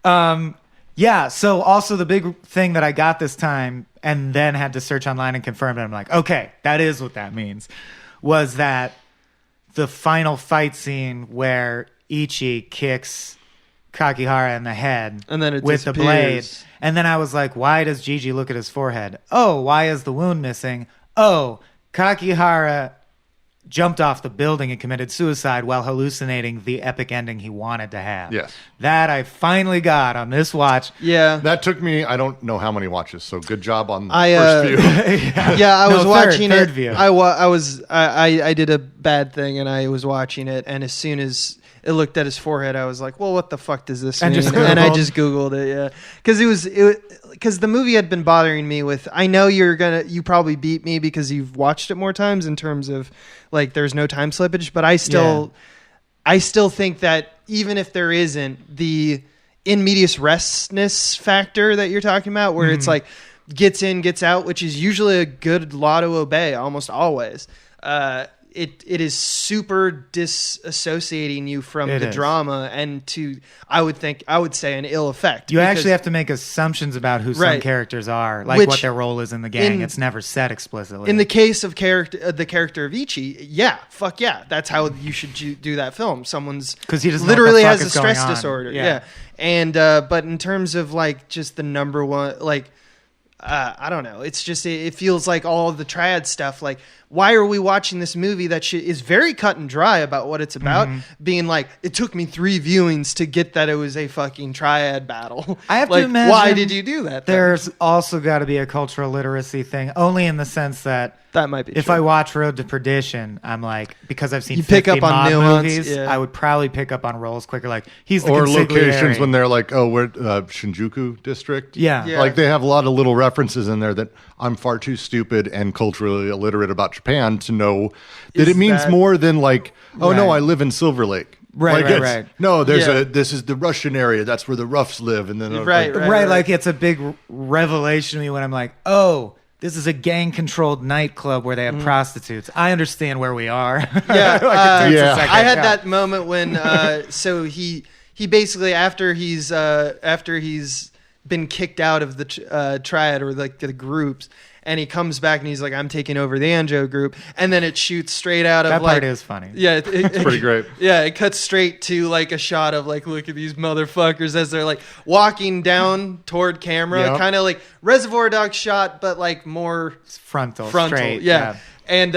Yeah. Yeah. So also the big thing that I got this time, and then had to search online and confirm it. I'm like, okay, that is what that means. Was that the final fight scene where Ichi kicks Kakihara in the head And then it with the blade. disappears. And then I was like, why does Gigi look at his forehead? Oh, why is the wound missing? Oh, Kakihara jumped off the building and committed suicide while hallucinating the epic ending he wanted to have. Yes. That I finally got on this watch. Yeah. That took me, I don't know how many watches, so good job on the I, first few. Yeah, I was watching third it. view. I did a bad thing, and I was watching it, and as soon as it looked at his forehead, I was like, "Well, what the fuck does this And mean?" just And I Googled. just Googled it, yeah, because the movie had been bothering me with. I know you probably beat me because you've watched it more times in terms of like there's no time slippage, but I still think that even if there isn't the in medias resness factor that you're talking about, where it's like gets in, gets out, which is usually a good law to obey almost always. It is super disassociating you from It the is. drama and I would say an ill effect. You because- actually have to make assumptions about who some Right. characters are, like Which what their role is in the gang. in- It's never said explicitly. in the case of the character of Ichi, yeah, fuck yeah, that's how you should do that film. Someone's 'Cause he doesn't know what the literally fuck has a is going stress on. disorder, Yeah. yeah. And but in terms of like just the number one, like I don't know, it's just it feels like all of the triad stuff. Like, why are we watching this movie that is very cut and dry about what it's about? Being like, it took me 3 viewings to get that it was a fucking triad battle. I have like, to imagine why did you do that? then? There's also got to be a cultural literacy thing, only in the sense that that might be if true. I watch Road to Perdition, I'm like, because I've seen You pick 50 up on mob nuance, movies, yeah. I would probably pick up on roles quicker. Like, he's the Or consigliere. locations when they're like, oh, we're Shinjuku district. Yeah. Yeah. Like they have a lot of little references in there that I'm far too stupid and culturally illiterate about Japan to know that Is it means that- more than like, oh no, Right. I live in Silver Lake. Right, Like, right, it's- right. No, Yeah. this is the Russian area. That's where the roughs live. And then Right, like, Right, like it's a big revelation to me when I'm like, oh, this is a gang-controlled nightclub where they have prostitutes. I understand where we are. Yeah, Like, it takes a yeah. second. I had Yeah. that moment when so he basically after he's been kicked out of the triad or like the groups, and he comes back and he's like, I'm taking over the Anjo group, and then it shoots straight out of That like part is funny. yeah, it's pretty great. Yeah, it cuts straight to like a shot of like, look at these motherfuckers as they're like walking down toward camera, Yep. kind of like Reservoir Dogs shot, but like more It's frontal, frontal. straight. Yeah. And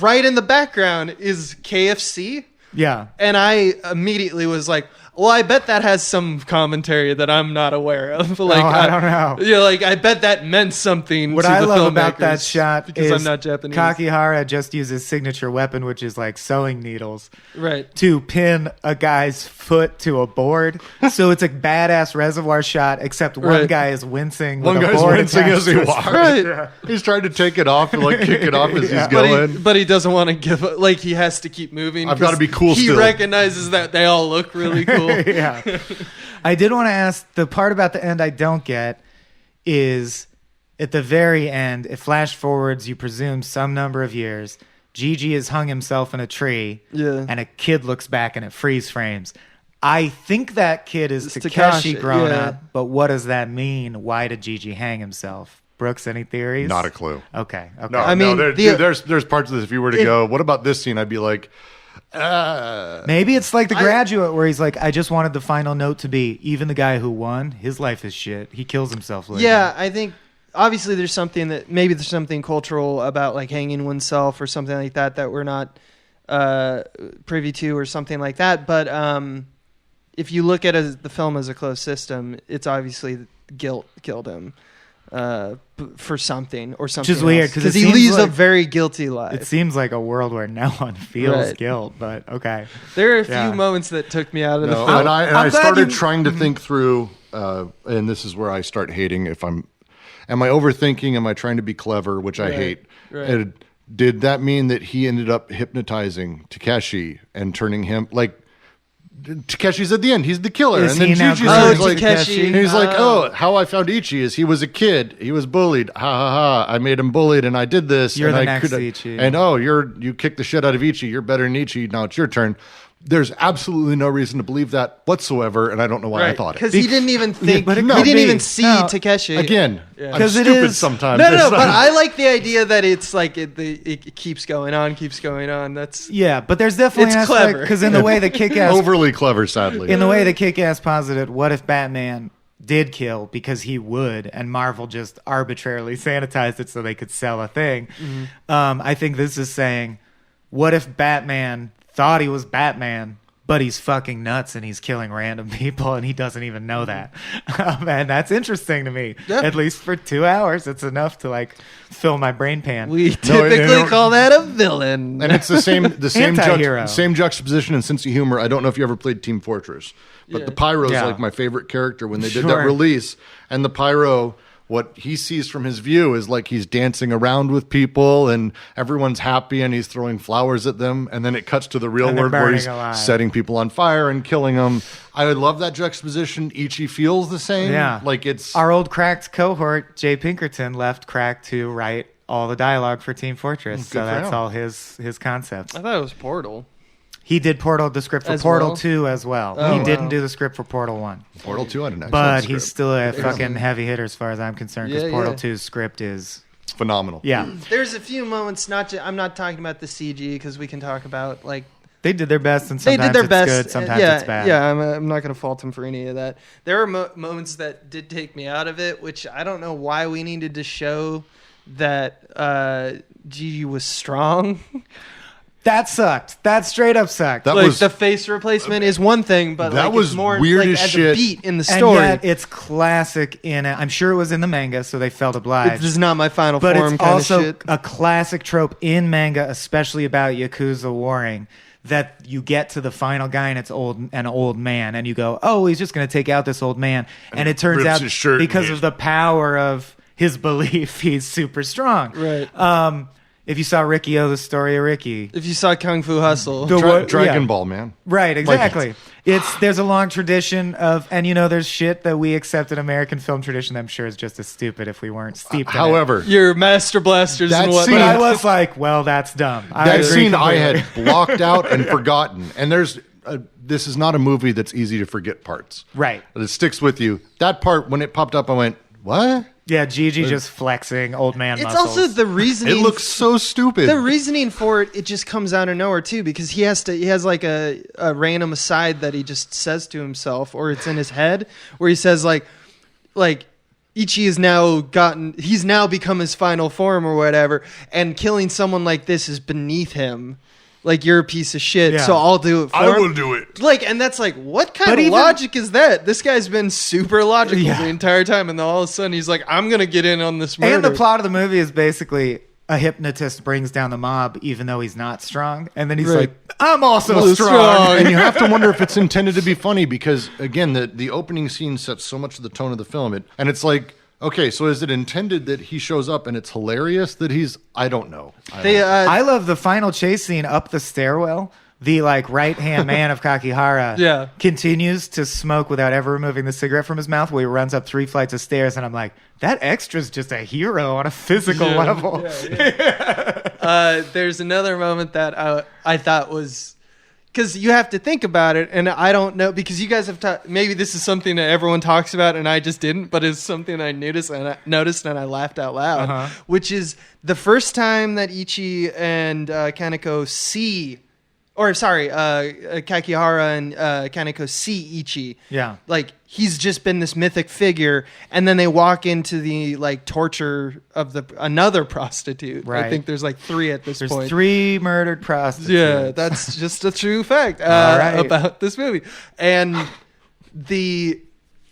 right in the background is KFC. Yeah. And I immediately was like, well, I bet that has some commentary that I'm not aware of. Like, I don't know. Yeah, like I bet that meant something. What to I the love about filmmakers that shot because is I'm not Japanese. Kakihara just uses signature weapon, which is like sewing needles, Right. to pin a guy's foot to a board. So it's a badass reservoir shot, except one Right. guy is wincing. one with a guy's board wincing attached as he to his walks. foot. Right. He's trying to take it off and like kick it off as he's But going. but he doesn't want to give up. Like he has to keep moving. I've gotta 'cause be cool He still. recognizes that they all look really cool. Yeah. I did want to ask, the part about the end I don't get is at the very end, it flash forwards, you presume some number of years. Gigi has hung himself in a tree, Yeah. and a kid looks back and it freeze frames. I think that kid is It's Takeshi Takashi, grown yeah. up, but what does that mean? Why did Gigi hang himself? Brooks, any theories? Not a clue. Okay. Okay. No, I mean, dude, there's parts of this. If you were to go, what about this scene? I'd be like, Maybe it's like The Graduate, where he's like, I just wanted the final note to be, even the guy who won, his life is shit. He kills himself later. Yeah, I think obviously there's something cultural about like hanging oneself or something like that that we're not privy to or something like that. But if you look at the film as a closed system, it's obviously guilt killed him for something or something. Which is weird, 'cause it he seems leads a like- very guilty life. It seems like a world where no one feels Right. guilt, but okay. There are a Yeah. few moments that took me out of the no. film. And I I'm glad started you- trying to think through, and this is where I start hating. Am I overthinking? Am I trying to be clever, which I Right, hate? right. And did that mean that he ended up hypnotizing Takeshi and turning him like? Takeshi's at the end. He's the killer, Is and then he now Gigi's grown like, Takeshi? and he's like, "Oh, how I found Ichi is he was a kid. He was bullied. Ha ha ha! I made him bullied, and I did this. You're and the I next could- Ichi. And you kicked the shit out of Ichi. You're better than Ichi. Now it's your turn." There's absolutely no reason to believe that whatsoever, and I don't know why I thought it. Because he didn't even think. but it he could didn't be. even see No. Takeshi. Again, Yeah. I'm 'Cause it stupid is- sometimes. No, It's but not- I like the idea that it's like it keeps going on, keeps going on. That's Yeah, but there's definitely It's clever. because in the way that Kick-Ass overly clever, sadly. in the way that Kick-Ass posited, what if Batman did kill because he would, and Marvel just arbitrarily sanitized it so they could sell a thing? I think this is saying, what if Batman thought he was Batman, but he's fucking nuts and he's killing random people and he doesn't even know that? And that's interesting to me. Yeah. At least for 2 hours, it's enough to like fill my brain pan. we No, typically no. call that a villain. And it's the same Anti-hero. same juxtaposition and sense of humor. I don't know if you ever played Team Fortress, but Yeah. the Pyro's Yeah. like my favorite character when they did Sure. that release. And the Pyro, what he sees from his view is like he's dancing around with people and everyone's happy and he's throwing flowers at them. And then it cuts to the real And they're world where he's burning alive. setting people on fire and killing them. I would love that juxtaposition. Ichi feels the same. Yeah. Like it's Our old Cracked cohort, Jay Pinkerton, left Cracked to write all the dialogue for Team Fortress. So for that's him. all his concepts. I thought it was Portal. He did the script for As Portal well? 2 as well. Oh, He wow. didn't do the script for Portal 1. Portal 2 had an excellent But script. he's still a fucking heavy hitter as far as I'm concerned, because Yeah, Portal yeah. 2's script is... phenomenal. Yeah. There's a few moments. I'm not talking about the CG because we can talk about like They did their best, and they sometimes did their it's best. good, sometimes yeah, it's bad. Yeah, I'm not going to fault him for any of that. There are moments that did take me out of it, which I don't know why we needed to show that Gigi was strong. That sucked. That straight up sucked. That Like was the face replacement is one thing, but that like was it's more weird like as as shit. a beat in the and story. yet it's classic in it. I'm sure it was in the manga, so they felt obliged. This is not my final But form it's kind also of shit. a classic trope in manga, especially about Yakuza warring, that you get to the final guy and it's an old man, and you go, oh, he's just going to take out this old man. And it turns rips out his shirt because and of the power of his belief, he's super strong. Right. If you saw Ricky O, the story of Ricky. If you saw Kung Fu Hustle, The- Dragon yeah. Ball, man. Right, exactly. There's a long tradition of, and there's shit that we accept in American film tradition that I'm sure is just as stupid if we weren't steeped in it. However, your Master Blasters That and scene- But whatnot. I was like, well, that's dumb. I that agree scene I completely. had blocked out and forgotten. And this is not a movie that's easy to forget parts. Right. It sticks with you. That part, when it popped up, I went, what? Yeah, Gigi just flexing old man It's muscles. also the reasoning. It looks so stupid. the reasoning for it. It just comes out of nowhere too, because he has like a random aside that he just says to himself, or it's in his head, where he says like Ichi he's now become his final form or whatever, and killing someone like this is beneath him. Like, you're a piece of shit, Yeah. so I'll do it for I him. will do it. Like, and that's like, what kind But of even- logic is that? This guy's been super logical Yeah. the entire time, and then all of a sudden he's like, I'm gonna get in on this murder. And the plot of the movie is basically a hypnotist brings down the mob even though he's not strong. And then he's Right. like, I'm also Well, strong. strong. And you have to wonder if it's intended to be funny because, again, the opening scene sets so much of the tone of the film. And it's like, okay, so is it intended that he shows up and it's hilarious that he's... I don't know. I love the final chase scene up the stairwell. The right-hand man of Kakihara Yeah. continues to smoke without ever removing the cigarette from his mouth while he runs up 3 flights of stairs. And I'm like, that extra's just a hero on a physical level. There's another moment that I thought was, because you have to think about it, and I don't know, because you guys have maybe this is something that everyone talks about and I just didn't, but it's something I noticed and I laughed out loud, which is the first time that Ichi and Kaneko see, or sorry, Kakihara and Kaneko see Ichi. Yeah. Like, he's just been this mythic figure, and then they walk into the torture of another prostitute. Right. I think there's 3 at this There's point. 3 murdered prostitutes. Yeah, that's just a true fact right. about this movie. And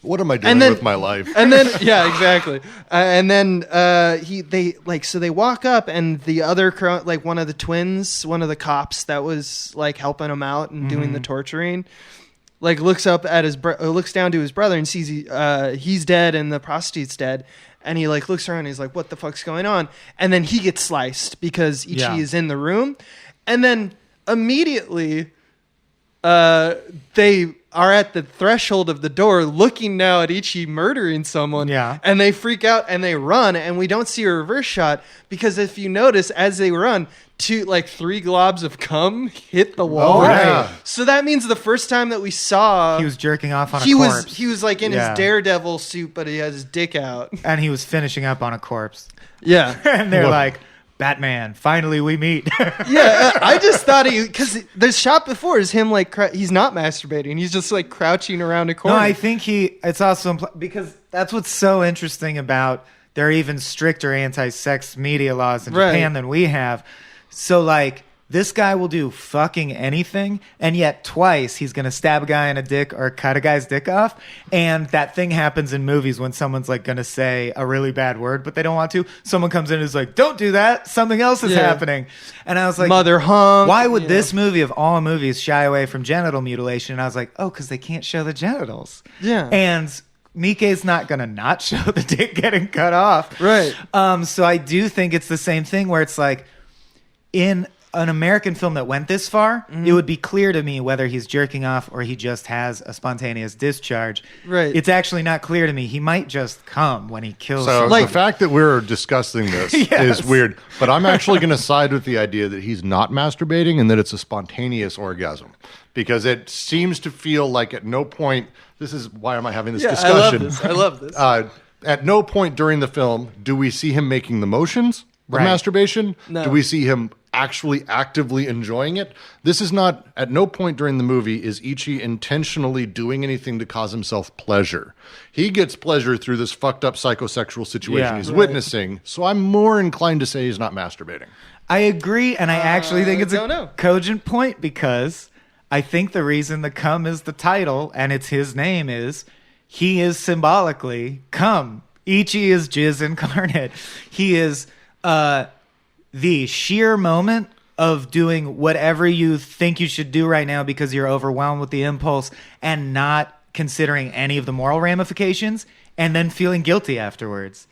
What am I doing And then- with my life? and then yeah, exactly. And then so they walk up, and the other one of the twins, one of the cops that was helping him out and doing the torturing, looks up at looks down to his brother and sees he's dead and the prostitute's dead. And he looks around and he's like, what the fuck's going on? And then he gets sliced because Ichi Yeah. is in the room. And then immediately I are at the threshold of the door looking now at Ichi murdering someone. Yeah. And they freak out and they run, and we don't see a reverse shot because if you notice, as they run, 3 globs of cum hit the wall. Oh, yeah. So that means the first time that we saw He was jerking off on a corpse. he was like in Yeah. his Daredevil suit, but he has his dick out. And he was finishing up on a corpse. Yeah. And they're What? like, Batman, finally we meet. Yeah, I just thought because the shot before is him he's not masturbating. He's just like crouching around a No, corner. I think it's also because that's what's so interesting about there are even stricter anti-sex media laws in Right. Japan than we have. So like this guy will do fucking anything, and yet twice he's gonna stab a guy in a dick or cut a guy's dick off. And that thing happens in movies when someone's like gonna say a really bad word, but they don't want to. Someone comes in and is like, "Don't do that. Something else is Yeah. happening." And I was like, Mother hunk. why would you this know. movie of all movies shy away from genital mutilation? And I was like, oh, because they can't show the genitals. Yeah. And Miike's not going to not show the dick getting cut off. Right. So I do think it's the same thing where it's like in an American film that went this far, it would be clear to me whether he's jerking off or he just has a spontaneous discharge. Right. It's actually not clear to me. He might just come when he kills So someone. the fact that we're discussing this Yes. is weird, but I'm actually going to side with the idea that he's not masturbating and that it's a spontaneous orgasm, because it seems to feel like at no point. This is why am I having this discussion? I love this. At no point during the film do we see him making the motions of Right. masturbation. No. Do we see him actually actively enjoying it? This is not, at no point during the movie is Ichi intentionally doing anything to cause himself pleasure. He gets pleasure through this fucked up psychosexual situation Yeah. he's Right. witnessing, so I'm more inclined to say he's not masturbating. I agree, and I actually think it's don't a know. cogent point because I think the reason the cum is the title and it's his name is he is symbolically cum. Ichi is jizz incarnate. He is the sheer moment of doing whatever you think you should do right now because you're overwhelmed with the impulse and not considering any of the moral ramifications and then feeling guilty afterwards.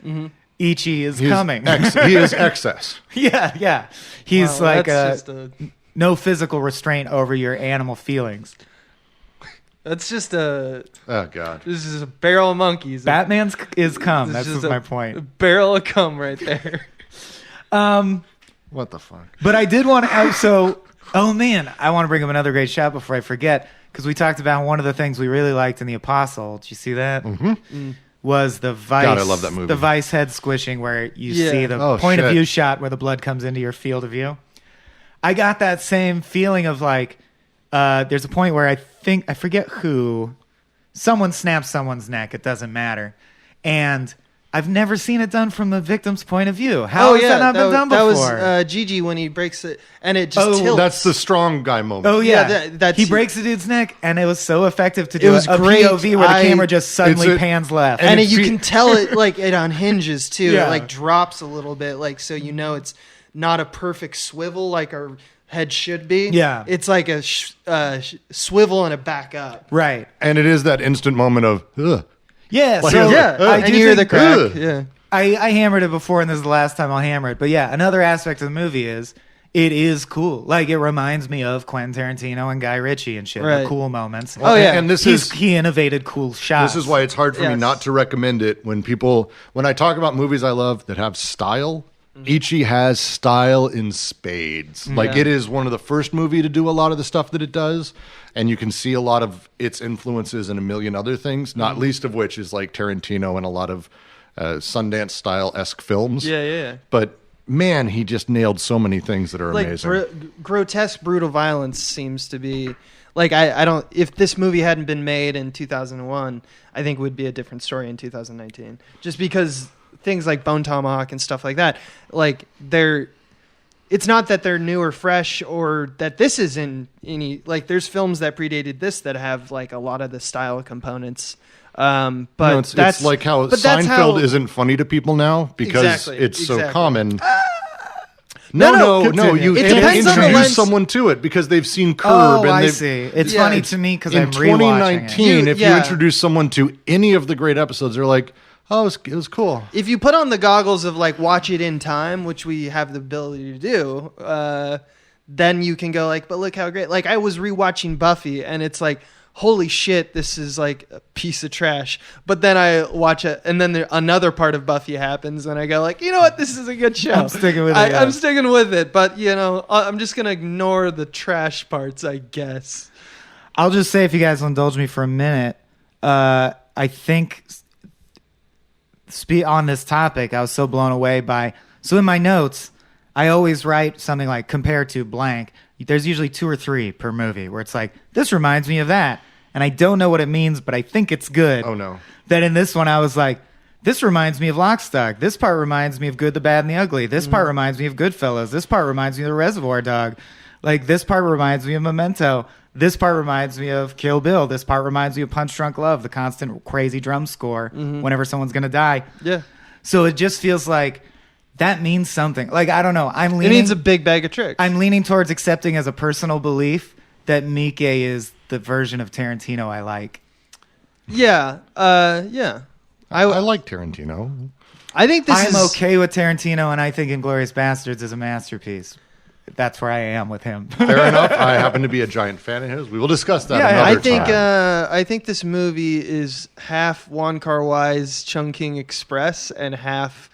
Ichi is coming. He is excess. Yeah. He's Wow, like that's just a no physical restraint over your animal feelings. that's just a Oh, God. this is a barrel of monkeys. Batman's is cum. This That's is just a my point. barrel of cum right there. What the fuck? But I did want to. Oh man, I want to bring up another great shot before I forget because we talked about one of the things we really liked in The Apostle. Did you see that? Mm-hmm. Was the Vice? God, I love that movie. The Vice head squishing where you Yeah. see the Oh, point of shit. view shot where the blood comes into your field of view. I got that same feeling of like, there's a point where I forget who, someone snaps someone's neck. It doesn't matter, and I've never seen it done from the victim's point of view. How has that not been done before? That was Gigi when he breaks it, and it just Oh, tilts. That's the strong guy moment. Oh yeah, Yeah, that's- he breaks the dude's neck, and it was so effective to do It was a great. POV where the camera just suddenly It's a- pans left. and it you fe- can tell it like it unhinges too. Yeah. It like drops a little bit, like so you know it's not a perfect swivel like our head should be. Yeah. it's like a swivel and a back up. Right? And it is that instant moment of, ugh. Yeah. Like, so yeah, I and do you hear the think- crack. Ugh. Yeah, I hammered it before, and this is the last time I'll hammer it. But yeah, another aspect of the movie is it is cool. Like it reminds me of Quentin Tarantino and Guy Ritchie and shit. The Right. cool moments. Oh, yeah. And he innovated cool shots. This is why it's hard for me Yes. not to recommend it when I talk about movies I love that have style. Ichi has style in spades. Like Yeah. it is one of the first movie to do a lot of the stuff that it does, and you can see a lot of its influences in a million other things. Not least of which is like Tarantino and a lot of Sundance style esque films. yeah. But man, he just nailed so many things that are Like amazing. grotesque, brutal violence seems to be like I don't. If this movie hadn't been made in 2001, I think it would be a different story in 2019. Just because things like Bone Tomahawk and stuff like that, like they're. It's not that they're new or fresh or that this is in any like. There's films that predated this that have like a lot of the style components. But No, it's like how but that's Seinfeld how- isn't funny to people now because Exactly, it's so exactly. common. No, No, continue. you It can't depends on the introduce lens. someone to it because they've seen Curb. Oh, and I they've- see. It's Yeah, funny it's- to me because In I'm rewatching it. 2019, if you Yeah. introduce someone to any of the great episodes, they're like, "Oh, it was cool." If you put on the goggles of like watch it in time, which we have the ability to do, then you can go like, but look how great. Like I was rewatching Buffy and it's like, holy shit, this is like a piece of trash. But then I watch it, and then another part of Buffy happens, and I go like, you know what, this is a good show. I'm sticking with it. I'm sticking with it, but I'm just gonna ignore the trash parts, I guess. I'll just say, if you guys will indulge me for a minute, I think on this topic, I was so blown away by. So in my notes, I always write something like compared to blank. There's usually 2 or 3 per movie where it's like, this reminds me of that. And I don't know what it means, but I think it's good. Oh, no. Then in this one, I was like, this reminds me of Lock, Stock. This part reminds me of Good, the Bad, and the Ugly. This part reminds me of Goodfellas. This part reminds me of The Reservoir Dog. Like, this part reminds me of Memento. This part reminds me of Kill Bill. This part reminds me of Punch Drunk Love, the constant crazy drum score whenever someone's going to die. Yeah. So it just feels like that means something. Like, I don't know. It means a big bag of tricks. I'm leaning towards accepting as a personal belief that Miike is the version of Tarantino I like. Yeah. Yeah. I like Tarantino. I think I'm okay with Tarantino, and I think Inglourious Bastards is a masterpiece. That's where I am with him. Fair enough. I happen to be a giant fan of his. We will discuss that another time. I think this movie is half Wong Kar-wai's Chungking Express and half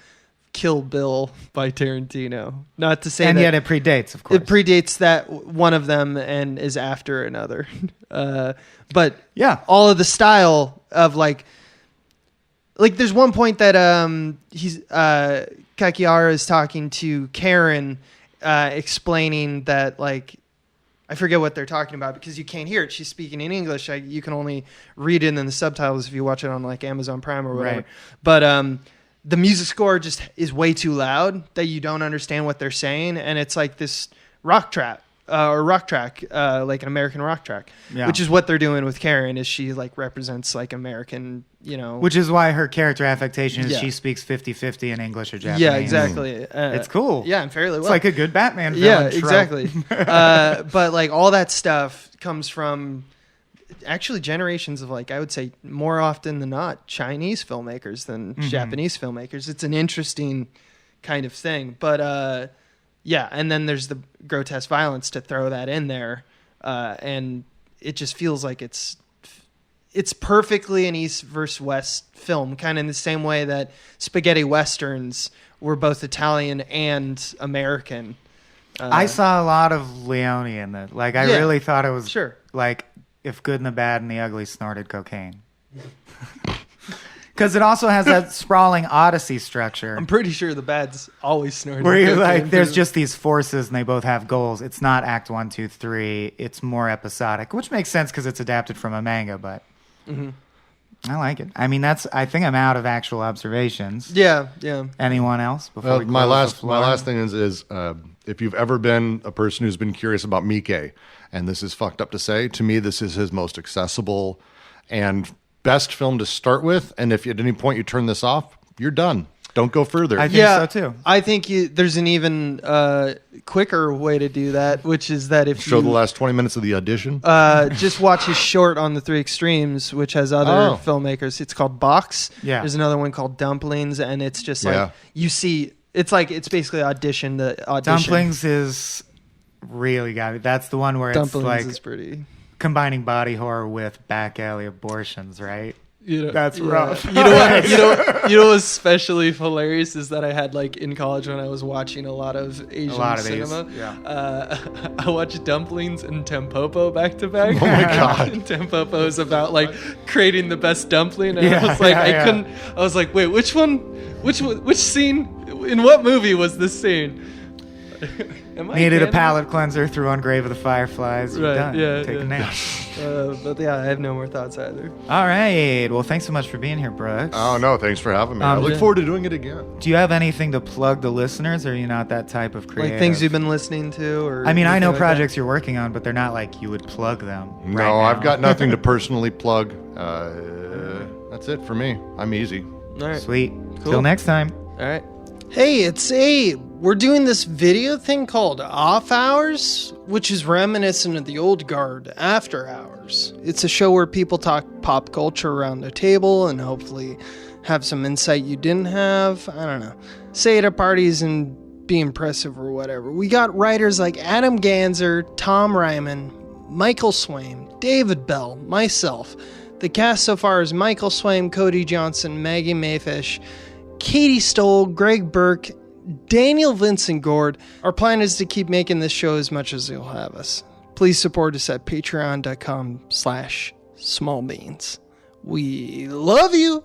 Kill Bill by Tarantino. Not to say and that, yet it predates, of course. It predates that one of them and is after another. But yeah, all of the style of like there's one point that Kakihara is talking to Karen, explaining that like I forget what they're talking about because you can't hear it. She's speaking in English. You can only read it in the subtitles if you watch it on like Amazon Prime or whatever. Right. But the music score just is way too loud that you don't understand what they're saying, and it's like this rock track, like an American rock track, which is what they're doing with Karen. Is she like represents like American, which is why her character affectation is she speaks 50-50 in English or Japanese. Yeah, exactly. It's cool. Yeah, and fairly well. It's like a good Batman film. Yeah, exactly. But like all that stuff comes from actually generations of like I would say more often than not Chinese filmmakers than Japanese filmmakers. It's an interesting kind of thing, but yeah, and then there's the grotesque violence to throw that in there, and it just feels like it's perfectly an East versus West film, kind of in the same way that spaghetti westerns were both Italian and American. I saw a lot of Leone in that. Like I really thought it was like if Good and the Bad and the Ugly snorted cocaine. Because it also has that sprawling Odyssey structure. I'm pretty sure the Bad's always snorting where you're cocaine. like, there's just these forces and they both have goals. It's not Act 1, 2, 3. It's more episodic, which makes sense because it's adapted from a manga, but I like it. I mean, I think I'm out of actual observations. Yeah, yeah. Anyone else? Before we my last thing is if you've ever been a person who's been curious about Miike, and this is fucked up to say, to me this is his most accessible and best film to start with. And if at any point you turn this off, you're done. Don't go further. I think so too. I think there's an even quicker way to do that, which is that if show the last 20 minutes of the audition, just watch his short on the Three Extremes, which has other filmmakers. It's called Box. Yeah. There's another one called Dumplings, and it's just like you see. It's basically audition. The audition. Dumplings is really got it. That's the one where Dumplings it's like is pretty combining body horror with back alley abortions, right? That's rough. You know what's especially hilarious is that I had like in college when I was watching a lot of Asian cinema. I watched Dumplings and Tempopo back to back. Oh my god! And Tempopo is about like creating the best dumpling, and I was like, I was like, wait, which one? Which scene? In what movie was this scene? Needed a palate cleanser, threw on Grave of the Fireflies. You're done. Take a nap. But yeah, I have no more thoughts either. All right. Well, thanks so much for being here, Brooks. Oh, no. Thanks for having me. I look forward to doing it again. Do you have anything to plug the listeners, or are you not that type of creative? Like things you've been listening to? Or I mean, I know projects you're working on, but they're not like you would plug them. No, I've got nothing to personally plug. That's it for me. I'm easy. All right. Sweet. Cool. Till next time. All right. Hey, it's Abe. We're doing this video thing called Off Hours, which is reminiscent of the old guard, After Hours. It's a show where people talk pop culture around a table and hopefully have some insight you didn't have. I don't know. Say it at parties and be impressive or whatever. We got writers like Adam Ganzer, Tom Ryman, Michael Swain, David Bell, myself. The cast so far is Michael Swaim, Cody Johnson, Maggie Mayfish, Katie Stoll, Greg Burke, Daniel Vincent Gord. Our plan is to keep making this show as much as you'll have us. Please support us at patreon.com/smallbeans. We love you.